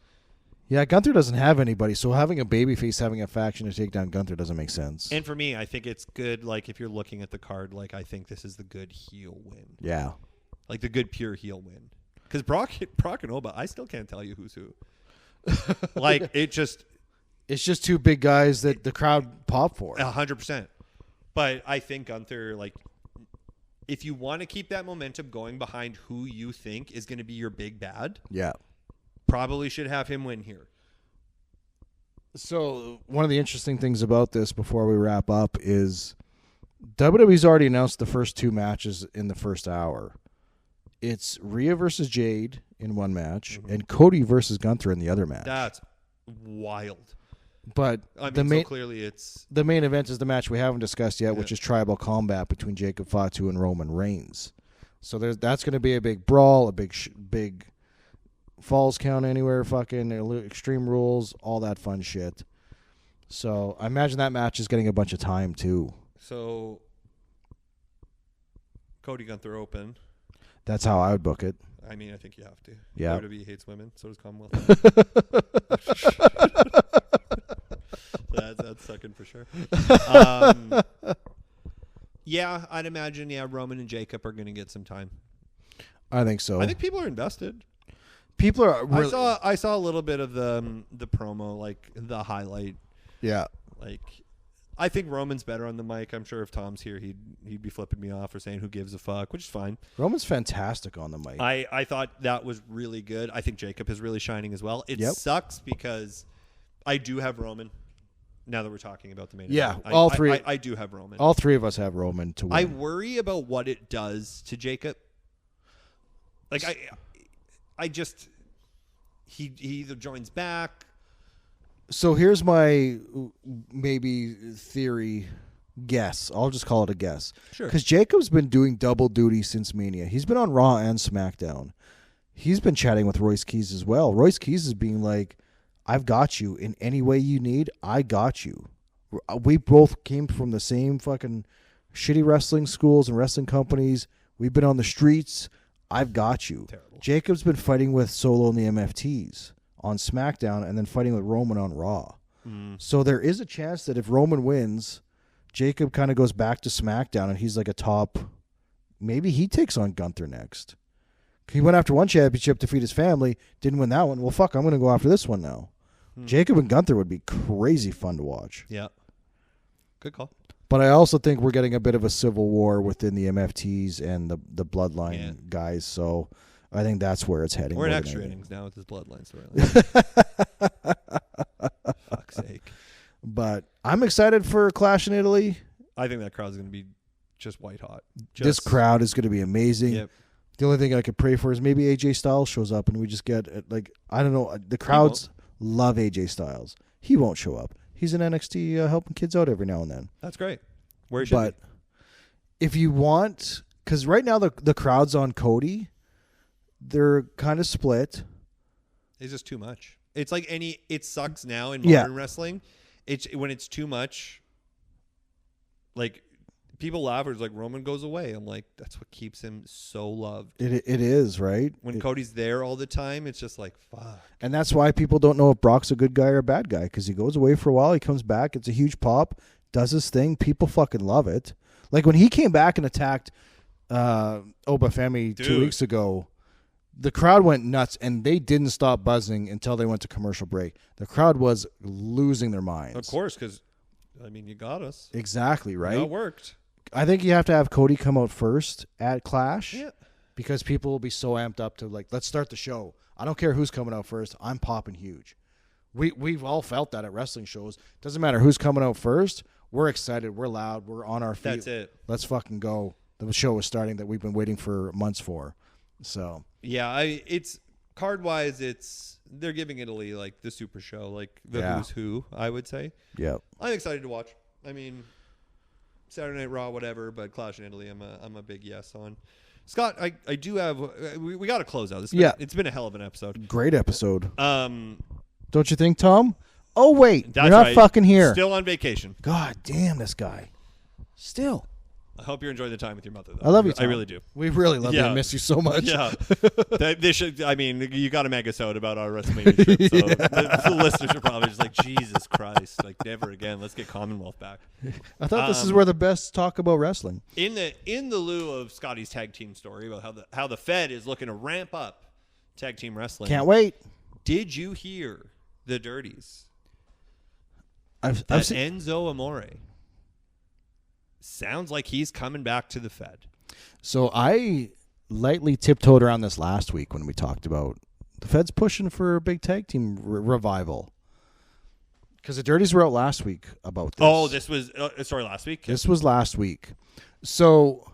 H: Yeah, Gunther doesn't have anybody, so having a babyface having a faction to take down Gunther doesn't make sense.
I: And for me, I think it's good, like, if you're looking at the card, like, I think this is the good heel win.
H: Yeah.
I: Like, the good pure heel win. Because Brock and Oba, I still can't tell you who's who. Like, it's
H: just two big guys that the crowd pop for.
I: 100%. But I think Gunther, like, if you want to keep that momentum going behind who you think is going to be your big bad,
H: Yeah.
I: probably should have him win here.
H: So one of the interesting things about this before we wrap up is WWE's already announced the first two matches in the first hour. It's Rhea versus Jade in one match and Cody versus Gunther in the other match.
I: That's wild.
H: But
I: I mean, so clearly it's...
H: The main event is the match we haven't discussed yet, which is Tribal Combat between Jacob Fatu and Roman Reigns. So that's going to be a big brawl, a big falls count anywhere, fucking Extreme Rules, all that fun shit. So I imagine that match is getting a bunch of time too.
I: So Cody Gunther Open.
H: That's how I would book it.
I: I mean, I think you have to.
H: Yeah.
I: WWE hates women, so does Commonwealth. That's second for sure. Yeah, I'd imagine, Roman and Jacob are going to get some time.
H: I think so.
I: I think people are invested.
H: People are really...
I: I saw a little bit of the promo, like the highlight.
H: Yeah.
I: Like, I think Roman's better on the mic. I'm sure if Tom's here, he'd be flipping me off or saying who gives a fuck, which is fine.
H: Roman's fantastic on the mic.
I: I thought that was really good. I think Jacob is really shining as well. It sucks because I do have Roman. Now that we're talking about the main event.
H: All three.
I: I do have Roman.
H: All three of us have Roman to win.
I: I worry about what it does to Jacob. Like I just he either joins back.
H: So here's my maybe theory guess. I'll just call it a guess.
I: Sure.
H: Because Jacob's been doing double duty since Mania. He's been on Raw and SmackDown. He's been chatting with Royce Keys as well. Royce Keys is being like, I've got you in any way you need. I got you. We both came from the same fucking shitty wrestling schools and wrestling companies. We've been on the streets. I've got you.
I: Terrible.
H: Jacob's been fighting with Solo and the MFTs on SmackDown and then fighting with Roman on Raw. So there is a chance that if Roman wins, Jacob kind of goes back to SmackDown and he's like a top. Maybe he takes on Gunther next. He went after one championship to feed his family, didn't win that one. Well, fuck, I'm going to go after this one now. Jacob and Gunther would be crazy fun to watch.
I: Yeah. Good call.
H: But I also think we're getting a bit of a civil war within the MFTs and the Bloodline guys. So I think that's where it's heading.
I: We're in extra innings now with this Bloodline storyline. Fuck's sake.
H: But I'm excited for Clash in Italy.
I: I think that crowd's going to be just white hot.
H: This crowd is going to be amazing.
I: Yep.
H: The only thing I could pray for is maybe AJ Styles shows up and we just get, I don't know, the crowds love AJ Styles. He won't show up. He's in NXT helping kids out every now and then.
I: That's great. Where he should be.
H: If you want, because right now the crowd's on Cody, they're kind of split.
I: It's just too much. It's like it sucks now in modern wrestling. When it's too much, like, people laugh. It's like Roman goes away. I'm like, that's what keeps him so loved.
H: It is, right?
I: When Cody's there all the time, it's just like, fuck.
H: And that's why people don't know if Brock's a good guy or a bad guy, because he goes away for a while, he comes back, it's a huge pop, does his thing, people fucking love it. Like when he came back and attacked Oba Femi 2 weeks ago, the crowd went nuts, and they didn't stop buzzing until they went to commercial break. The crowd was losing their minds.
I: Of course, because, I mean, you got us.
H: Exactly, right?
I: That worked.
H: I think you have to have Cody come out first at Clash because people will be so amped up to, like, let's start the show. I don't care who's coming out first. I'm popping huge. We've all felt that at wrestling shows. Doesn't matter who's coming out first. We're excited. We're loud. We're on our feet.
I: That's it.
H: Let's fucking go. The show is starting that we've been waiting for months for. So
I: yeah, it's card-wise, they're giving Italy like the super show, like the who's who, I would say.
H: Yeah,
I: I'm excited to watch. I mean, Saturday Night Raw, whatever, but Clash in Italy, I'm a big yes on. Scott, I do have. We got to close out. It's been a hell of an episode.
H: Great episode.
I: Don't
H: you think, Tom? Oh wait,
I: That's
H: you're not
I: right.
H: fucking here.
I: Still on vacation.
H: God damn this guy. Still.
I: I hope you're enjoying the time with your mother, though.
H: I love you, Tom.
I: I really do.
H: We really love you. I miss you so much.
I: Yeah. They should. I mean, you got to make us out about our WrestleMania trip. So the listeners are probably just like, Jesus Christ, like never again. Let's get Commonwealth back.
H: I thought this is where the best talk about wrestling.
I: In the lieu of Scotty's tag team story about how the Fed is looking to ramp up tag team wrestling.
H: Can't wait.
I: Did you hear the dirties?
H: I've seen
I: Enzo Amore sounds like he's coming back to the Fed.
H: So I lightly tiptoed around this last week when we talked about the Fed's pushing for a big tag team revival. Because the Dirties were out last week about this.
I: Oh, this was last week?
H: This was last week. So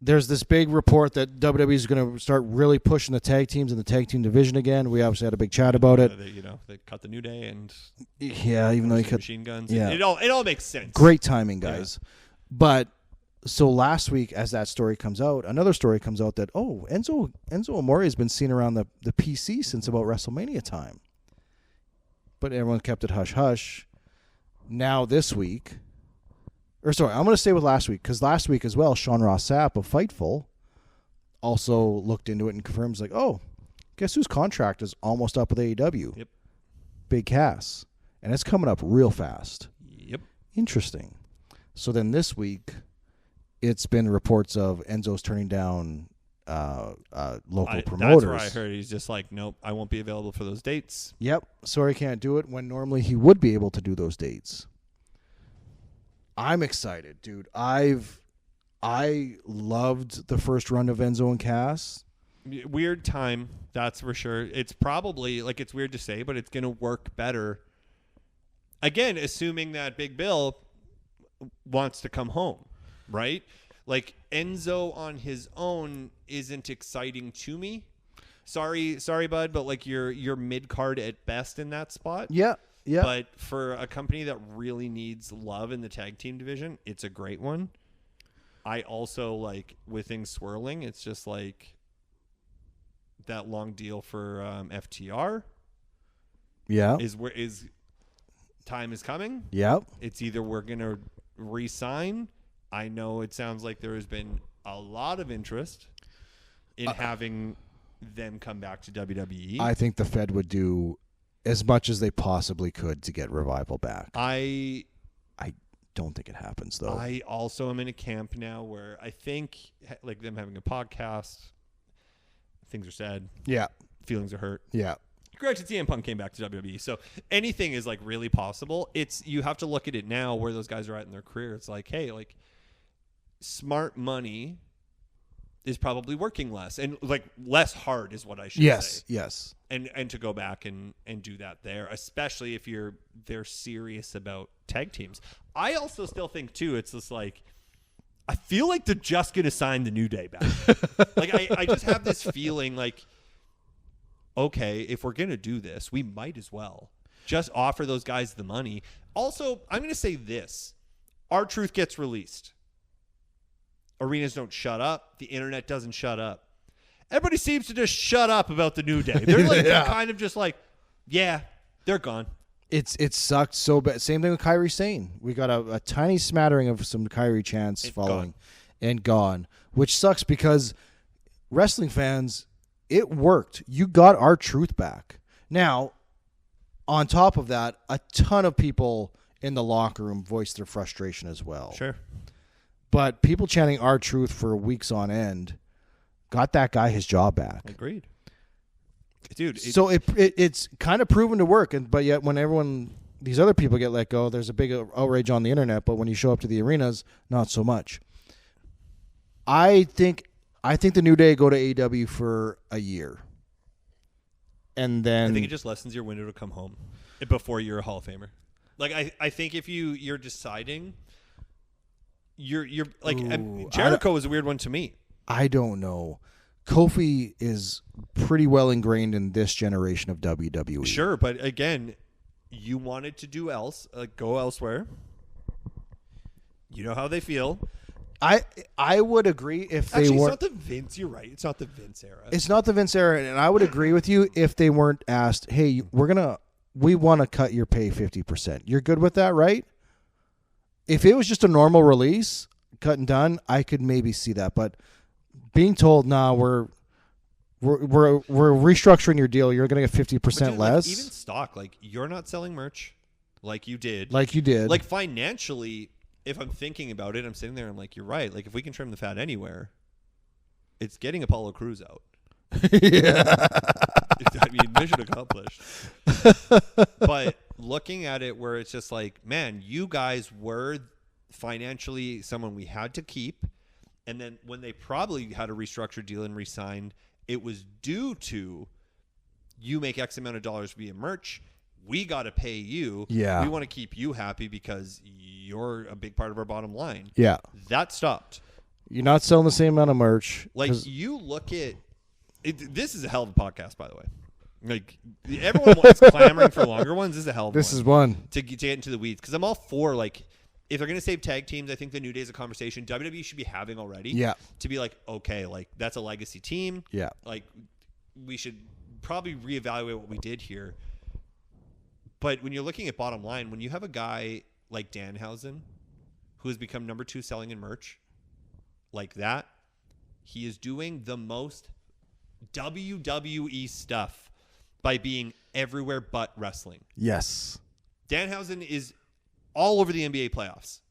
H: there's this big report that WWE is going to start really pushing the tag teams in the tag team division again. We obviously had a big chat about it.
I: They cut the New Day and
H: even though he cut
I: Machine Guns.
H: Yeah.
I: It all makes sense.
H: Great timing, guys. Yeah. But so last week, as that story comes out, another story comes out that Enzo Amore has been seen around the PC since about WrestleMania time. But everyone kept it hush hush. Now this week. I'm going to stay with last week, because last week as well, Sean Ross Sapp of Fightful also looked into it and confirms, like, guess whose contract is almost up with AEW?
I: Yep.
H: Big Cass. And it's coming up real fast.
I: Yep.
H: Interesting. So then this week, it's been reports of Enzo's turning down local promoters.
I: That's where I heard he's just like, nope, I won't be available for those dates.
H: Yep. Sorry, can't do it, when normally he would be able to do those dates. I'm excited, dude. I loved the first run of Enzo and Cass.
I: Weird time, that's for sure. It's probably, it's weird to say, but it's going to work better. Again, assuming that Big Bill wants to come home, right? Like, Enzo on his own isn't exciting to me. Sorry, bud, but you're mid-card at best in that spot.
H: Yeah. Yeah.
I: But for a company that really needs love in the tag team division, it's a great one. I also with things swirling, it's just that long deal for FTR.
H: Yeah.
I: Is time is coming.
H: Yep.
I: It's either we're going to re-sign. I know it sounds like there has been a lot of interest in having them come back to WWE.
H: I think the Fed would do as much as they possibly could to get Revival back. I don't think it happens, though.
I: I also am in a camp now where I think, them having a podcast, things are said.
H: Yeah.
I: Feelings are hurt.
H: Yeah.
I: Granted, CM Punk came back to WWE, so anything is really possible. You have to look at it now where those guys are at in their career. It's hey, smart money is probably working less and less hard is what I should say.
H: Yes.
I: And to go back and do that there, especially if they're serious about tag teams. I also still think too, it's just I feel like they're just gonna sign the New Day back. I just have this feeling okay, if we're gonna do this, we might as well just offer those guys the money. Also, I'm gonna say this: R-Truth gets released. Arenas don't shut up. The internet doesn't shut up. Everybody seems to just shut up about the New Day. They're they're kind of just yeah, they're gone.
H: It sucked so bad. Same thing with Kairi Sane. We got a tiny smattering of some Kairi chants following and gone, which sucks because wrestling fans, it worked. You got R-Truth back. Now, on top of that, a ton of people in the locker room voiced their frustration as well.
I: Sure.
H: But people chanting R-Truth for weeks on end got that guy his job back.
I: Agreed. Dude.
H: So it's kind of proven to work, but yet when these other people get let go, there's a big outrage on the internet, but when you show up to the arenas, not so much. I think the New Day go to AEW for a year. And then
I: I think it just lessens your window to come home before you're a Hall of Famer. I think if you're deciding you're Jericho is a weird one to me.
H: I don't know. Kofi is pretty well ingrained in this generation of WWE.
I: Sure, but again, you wanted to do go elsewhere. You know how they feel.
H: I would agree if they
I: Actually,
H: weren't.
I: it's not the Vince. You're right. It's not the Vince era.
H: It's not the Vince era, and I would agree with you if they weren't asked, hey, we want to cut your pay 50%. You're good with that, right? If it was just a normal release, cut and done, I could maybe see that. But being told, nah, we're restructuring your deal, you're going to get 50% less.
I: Like, even stock, like you're not selling merch like you did.
H: Like
I: financially, if I'm thinking about it, I'm sitting there, I'm like, you're right. Like if we can trim the fat anywhere, it's getting Apollo Crews out.
H: Yeah.
I: I mean, mission accomplished. But looking at it where it's just like, man, you guys were financially someone we had to keep. And then when they probably had a restructured deal and re-signed, it was due to you make X amount of dollars via merch. We got to pay you.
H: Yeah.
I: We want to keep you happy because you're a big part of our bottom line.
H: Yeah.
I: That stopped.
H: You're not selling the same amount of merch.
I: Like, you look at it, this is a hell of a podcast, by the way. Like, everyone is clamoring for longer ones. This is a hell of a
H: This
I: one.
H: is one.
I: To get into the weeds. Because I'm all for, like, if they're going to save tag teams, I think the New Day is a conversation WWE should be having already.
H: Yeah.
I: To be like, okay, like, that's a legacy team.
H: Yeah.
I: Like, we should probably reevaluate what we did here. But when you're looking at bottom line, when you have a guy like Danhausen, who has become number 2 selling in merch, like that, he is doing the most WWE stuff by being everywhere but wrestling.
H: Yes.
I: Danhausen is all over the NBA playoffs.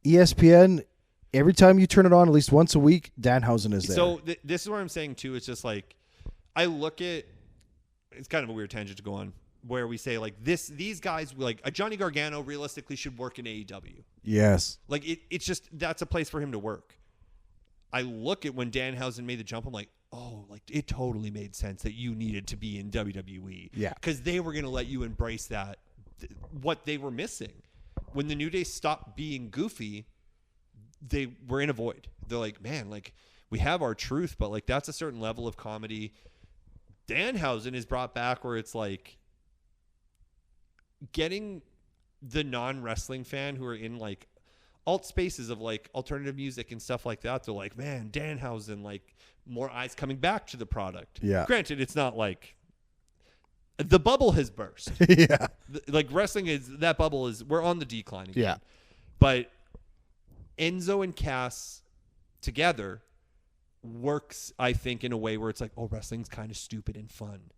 H: ESPN, every time you turn it on at least once a week, Danhausen is there.
I: So this is where I'm saying, too, it's just like, I look at, it's kind of a weird tangent to go on, where we say, like, these guys, like, a Johnny Gargano realistically should work in AEW.
H: Yes.
I: Like, it's just, that's a place for him to work. I look at when Danhausen made the jump, I'm like, oh, like, it totally made sense that you needed to be in WWE.
H: Yeah.
I: Because they were going to let you embrace that, what they were missing. When the New Day stopped being goofy, they were in a void. They're like, man, like, we have our truth, but, like, that's a certain level of comedy. Danhausen is brought back where it's like, getting the non-wrestling fan who are in like alt spaces of like alternative music and stuff like that, they're like, man, Danhausen, like more eyes coming back to the product.
H: Yeah.
I: Granted, it's not like the bubble has burst.
H: Yeah.
I: Like wrestling is, that bubble is, we're on the decline again.
H: Yeah.
I: But Enzo and Cass together works, I think, in a way where it's like, oh, wrestling's kind of stupid and fun.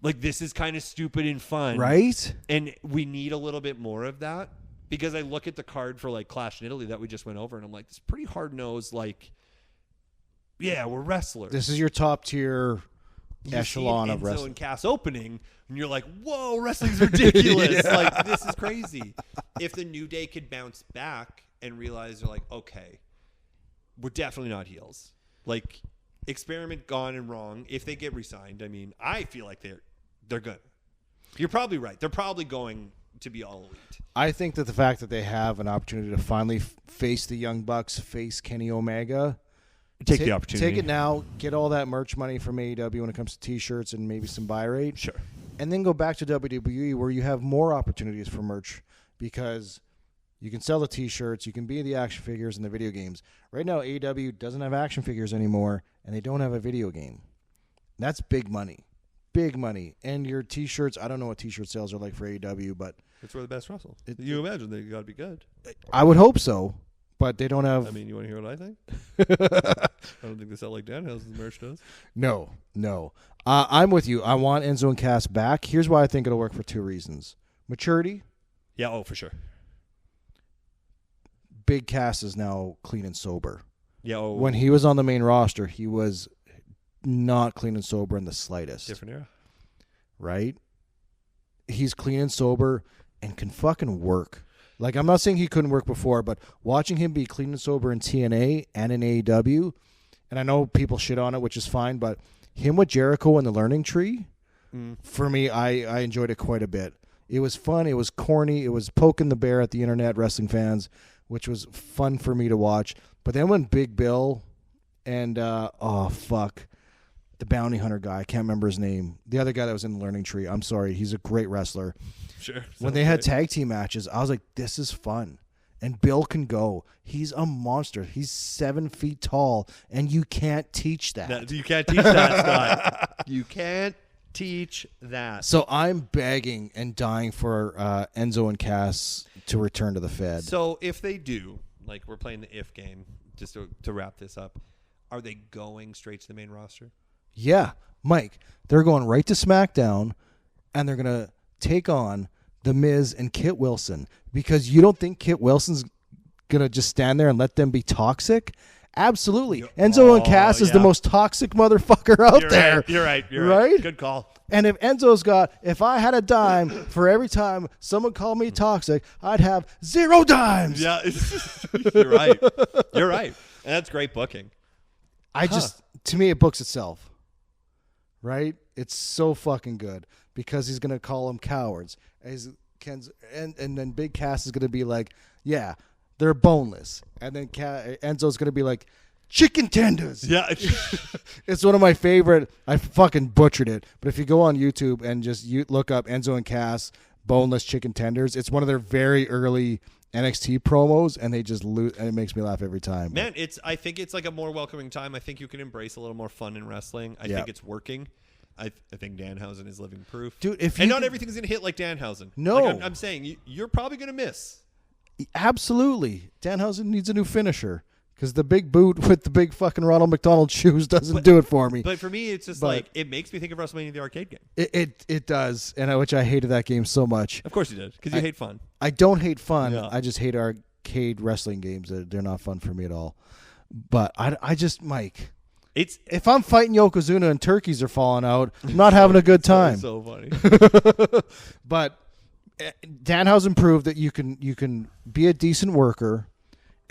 I: Like, this is kind of stupid and fun.
H: Right?
I: And we need a little bit more of that, because I look at the card for, like, Clash in Italy that we just went over, and I'm like, this is pretty hard-nosed, like, yeah, we're wrestlers.
H: This is your top tier
I: You
H: echelon
I: see
H: of
I: Enzo
H: wrestling.
I: and Cass opening, and you're like, whoa, wrestling's ridiculous.
H: Yeah.
I: Like, this is crazy. If the New Day could bounce back and realize they're like, okay, we're definitely not heels. Like, experiment gone and wrong. If they get re-signed, I mean, I feel like they're good. You're probably right. They're probably going to be all elite.
H: I think that the fact that they have an opportunity to finally face the Young Bucks, face Kenny Omega,
I: Take the opportunity.
H: Take it now, get all that merch money from AEW when it comes to T-shirts and maybe some buy rate.
I: Sure.
H: And then go back to WWE where you have more opportunities for merch because you can sell the T-shirts, you can be the action figures and the video games. Right now, AEW doesn't have action figures anymore, and they don't have a video game. That's big money. Big money. And your T-shirts, I don't know what T-shirt sales are like for AEW, but
I: It's where the best wrestle. You imagine they got to be good.
H: I would hope so, but they don't have...
I: I mean, you want to hear what I think? I don't think they sell like Danhausen's merch does.
H: No. I'm with you. I want Enzo and Cass back. Here's why I think it'll work for 2 reasons. Maturity.
I: Yeah, oh, for sure.
H: Big Cass is now clean and sober.
I: Yeah, oh.
H: When he was on the main roster, he was not clean and sober in the slightest.
I: Different era.
H: Right? He's clean and sober and can fucking work. Like, I'm not saying he couldn't work before, but watching him be clean and sober in TNA and in AEW, and I know people shit on it, which is fine, but him with Jericho and the Learning Tree, for me, I enjoyed it quite a bit. It was fun. It was corny. It was poking the bear at the internet, wrestling fans, which was fun for me to watch. But then when Big Bill and, the bounty hunter guy, I can't remember his name. The other guy that was in the Learning Tree. I'm sorry. He's a great wrestler.
I: Sure.
H: When they had tag team matches, I was like, this is fun. And Bill can go. He's a monster. He's 7 feet tall, and you can't teach that.
I: You can't teach that, Scott. You can't teach that.
H: So I'm begging and dying for Enzo and Cass to return to the Fed.
I: So if they do, like we're playing the if game, just to wrap this up, are they going straight to the main roster?
H: Yeah, Mike, they're going right to SmackDown, and they're going to take on The Miz and Kit Wilson, because you don't think Kit Wilson's going to just stand there and let them be toxic? Absolutely. Enzo and Cass is the most toxic motherfucker out there.
I: Right. You're right. Good call.
H: And if I had a dime for every time someone called me toxic, I'd have 0 dimes.
I: Yeah, you're right. You're right. And that's great booking.
H: To me, it books itself. Right? It's so fucking good because he's going to call them cowards. And then Big Cass is going to be like, yeah, they're boneless. And then Enzo's going to be like, chicken tenders.
I: Yeah.
H: It's one of my favorite. I fucking butchered it. But if you go on YouTube and just look up Enzo and Cass boneless chicken tenders, it's one of their very early NXT promos, and they just lose, and it makes me laugh every time.
I: Man, I think it's like a more welcoming time. I think you can embrace a little more fun in wrestling. I think it's working. I think Danhausen is living proof.
H: Dude,
I: not everything's going to hit like Danhausen.
H: No.
I: Like I'm saying, you're probably going to miss.
H: Absolutely. Danhausen needs a new finisher because the big boot with the big fucking Ronald McDonald shoes doesn't do it for me.
I: But for me, it's just like, it makes me think of WrestleMania the arcade game.
H: It does, and which I hated that game so much.
I: Of course you did, because you hate fun.
H: I don't hate fun.
I: Yeah.
H: I just hate arcade wrestling games. They're not fun for me at all. But I just, Mike, if I'm fighting Yokozuna and turkeys are falling out, I'm not having a good time.
I: So funny.
H: But Danhausen proved that you can be a decent worker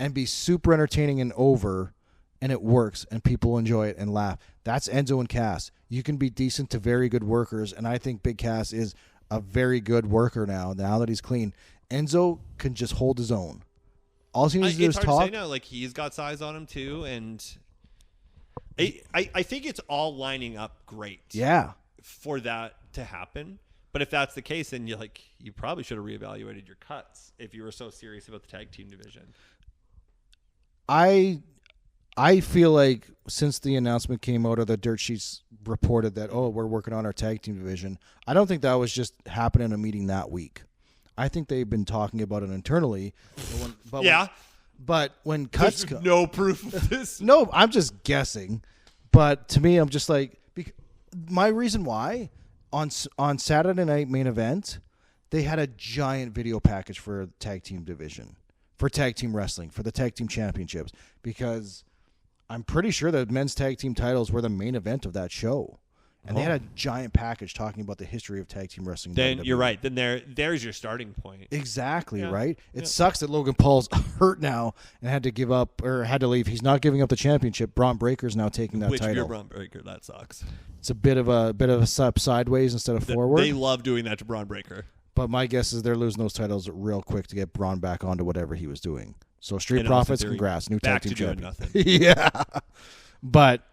H: and be super entertaining and over, and it works, and people enjoy it and laugh. That's Enzo and Cass. You can be decent to very good workers, and I think Big Cass is a very good worker now that he's clean. Enzo can just hold his own. All he needs to do is
I: talk. It's
H: talk.
I: hard to say now. Like, he's got size on him, too, and I think it's all lining up great.
H: Yeah.
I: For that to happen. But if that's the case, then you probably should have reevaluated your cuts if you were so serious about the tag team division.
H: I feel like since the announcement came out, or the dirt sheets reported that, we're working on our tag team division, I don't think that was just happening in a meeting that week. I think they've been talking about it internally. But when cuts
I: There's no proof of this.
H: No, I'm just guessing. But to me, I'm just like, my reason why on Saturday Night Main Event, they had a giant video package for the tag team division, for tag team wrestling, for the tag team championships, because I'm pretty sure the men's tag team titles were the main event of that show. And they had a giant package talking about the history of tag team wrestling.
I: Then you're right. Then there's your starting point.
H: Exactly, right? It sucks that Logan Paul's hurt now and had to give up or had to leave. He's not giving up the championship. Braun Breaker's now taking that title.
I: Which, you're Braun Breaker, that sucks.
H: It's a bit of a step sideways instead of forward.
I: They love doing that to Braun Breaker.
H: But my guess is they're losing those titles real quick to get Braun back onto whatever he was doing. So Street Profits, congrats, new tag team champion. Yeah, but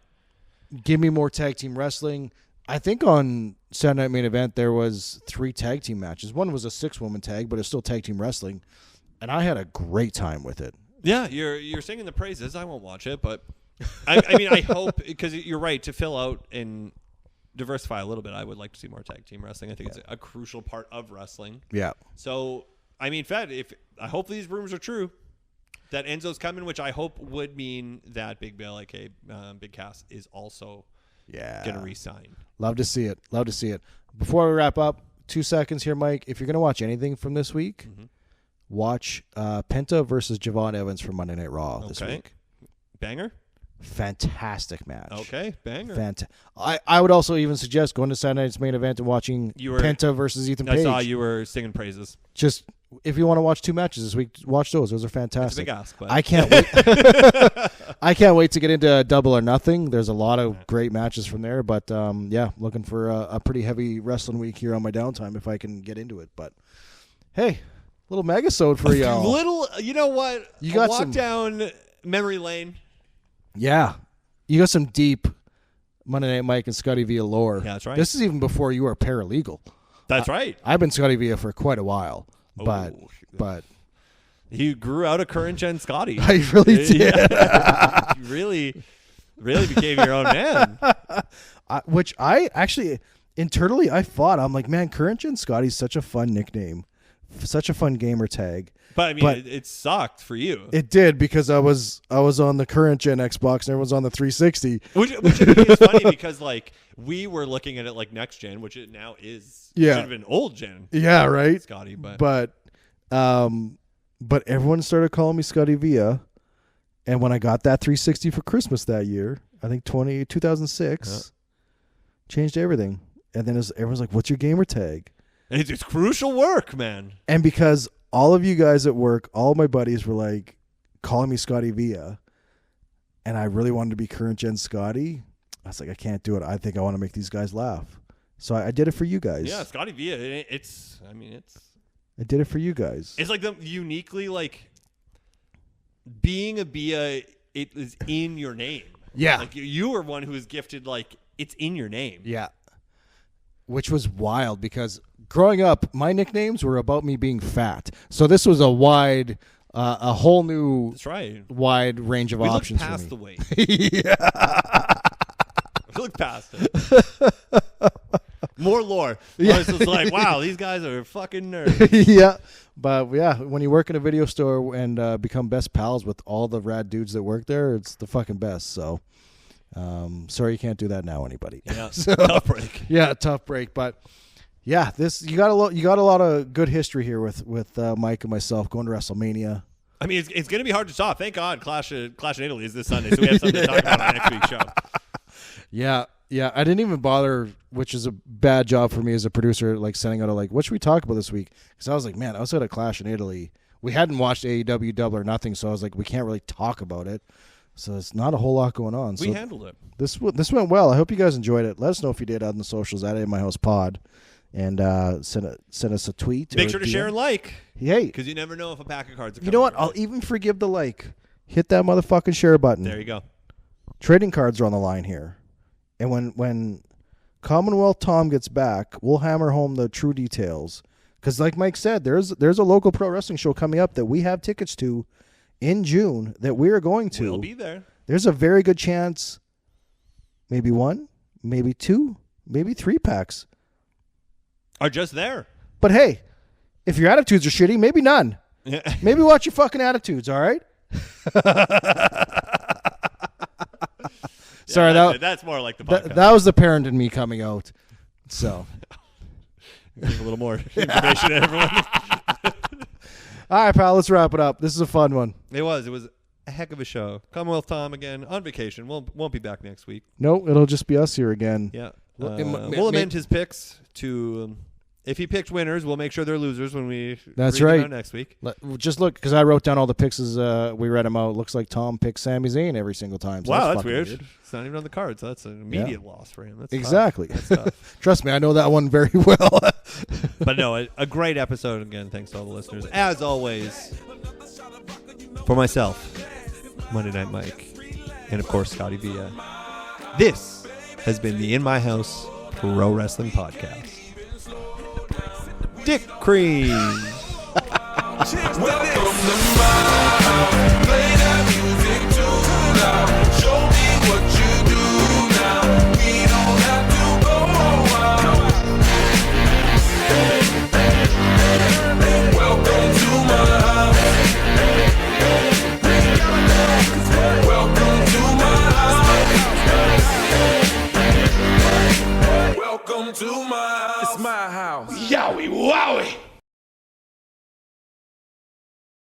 H: give me more tag team wrestling. I think on Saturday Night Main Event there was 3 tag team matches. One was a 6-woman tag, but it's still tag team wrestling, and I had a great time with it.
I: Yeah, you're singing the praises. I won't watch it, but I mean, I hope, because you're right, to fill out and diversify a little bit. I would like to see more tag team wrestling. I think it's a crucial part of wrestling.
H: Yeah.
I: So, I mean, Fed, I hope these rumors are true, that Enzo's coming, which I hope would mean that Big Bill, aka Big Cass, is also going to re-sign.
H: Love to see it. Love to see it. Before we wrap up, 2 seconds here, Mike. If you're going to watch anything from this week, watch Penta versus Javon Evans from Monday Night Raw this week.
I: Banger?
H: Fantastic match.
I: Okay, banger.
H: I would also even suggest going to Saturday Night's Main Event and watching Penta versus Ethan Page.
I: I saw you were singing praises.
H: Just, if you want to watch 2 matches this week, watch those. Those are fantastic.
I: It's a big ask, but
H: I can't wait. I can't wait to get into Double or Nothing. There's a lot of great matches from there, but looking for a pretty heavy wrestling week here on my downtime if I can get into it. But hey, little megasode for y'all.
I: You know what?
H: You got
I: walk down memory lane.
H: Yeah, you got some deep Monday Night Mike and Scotty Villa lore.
I: Yeah, that's right.
H: This is even before you were a paralegal.
I: That's right.
H: I've been Scotty Villa for quite a while, but
I: You grew out a current gen Scotty.
H: I really did.
I: Yeah. You really became your own man.
H: Which I actually internally I thought, I'm like, man, current gen Scotty's such a fun nickname, such a fun gamer tag.
I: But I mean, it sucked for you.
H: It did, because I was on the current gen Xbox and everyone's on the 360.
I: Which I think is funny because like we were looking at it like next gen, which it now is.
H: Yeah.
I: Should have been old gen.
H: Yeah, right.
I: Scotty, but
H: everyone started calling me Scotty Villa, and when I got that 360 for Christmas that year, I think 2006, changed everything. And then everyone's like, "What's your gamer tag?"
I: And it's crucial work, man.
H: And because all of you guys at work, all of my buddies were like calling me Scotty Villa, and I really wanted to be current gen Scotty, I was like, I can't do it. I think I want to make these guys laugh. So I did it for you guys.
I: Yeah, Scotty Villa.
H: I did it for you guys.
I: It's like the uniquely like being a Villa. It is in your name.
H: Yeah.
I: Like you were one who was gifted. Like it's in your name.
H: Yeah. Which was wild because growing up, my nicknames were about me being fat. So this was a whole new,
I: That's right,
H: wide range of options.
I: We looked past
H: for
I: the
H: me.
I: weight.
H: Yeah.
I: We looked past it. More lore.
H: Yeah.
I: I was just like, wow, these guys are fucking nerds.
H: Yeah. But yeah, when you work in a video store and become best pals with all the rad dudes that work there, it's the fucking best. So sorry you can't do that now, anybody.
I: Yeah.
H: So,
I: tough break.
H: Yeah, tough break. But yeah, you got a lot of good history here with Mike and myself going to WrestleMania.
I: I mean, it's going to be hard to top. Thank God Clash in Italy is this Sunday, so we have something to talk about on next week's show.
H: Yeah. I didn't even bother, which is a bad job for me as a producer, like sending out what should we talk about this week? Because I was like, man, outside of Clash in Italy, we hadn't watched AEW Double or Nothing, so I was like, we can't really talk about it. So it's not a whole lot going on.
I: We handled it.
H: This went well. I hope you guys enjoyed it. Let us know if you did on the socials at In My House Pod, and send us a tweet.
I: Make sure to share and like.
H: Hey,
I: because you never know if a pack of cards are coming.
H: You know what? I'll even forgive the like. Hit that motherfucking share button.
I: There you go.
H: Trading cards are on the line here, and when Commonwealth Tom gets back, we'll hammer home the true details. Because like Mike said, there's a local pro wrestling show coming up that we have tickets to in June that we are going to.
I: We'll be there.
H: There's a very good chance, maybe one, maybe two, maybe 3 packs
I: are just there.
H: But hey, if your attitudes are shitty, maybe none. Maybe watch your fucking attitudes, all right? Sorry,
I: that's more like the podcast.
H: That was the parent in me coming out. So,
I: give a little more information to everyone.
H: All right, pal, let's wrap it up. This is a fun one.
I: It was a heck of a show. Commonwealth Tom again on vacation. Won't be back next week.
H: No, it'll just be us here again.
I: Yeah, we'll amend his picks to. If he picked winners, we'll make sure they're losers when we read them out next week.
H: Just look, because I wrote down all the picks as we read them out. It looks like Tom picks Sami Zayn every single time. So
I: wow, that's weird. It's not even on the card, so that's an immediate loss for him. That's
H: exactly.
I: Tough. That's tough.
H: Trust me, I know that one very well.
I: But no, a great episode again. Thanks to all the listeners. As always, for myself, Monday Night Mike, and of course Scotty Villa, this has been the In My House Pro Wrestling Podcast. Dick Cream.
J: Welcome to my house. Play that music too loud. Show me what you do now. We don't have to go out. Welcome to my house. Welcome to my house. Welcome to my house. It's my house. Yowie wowie.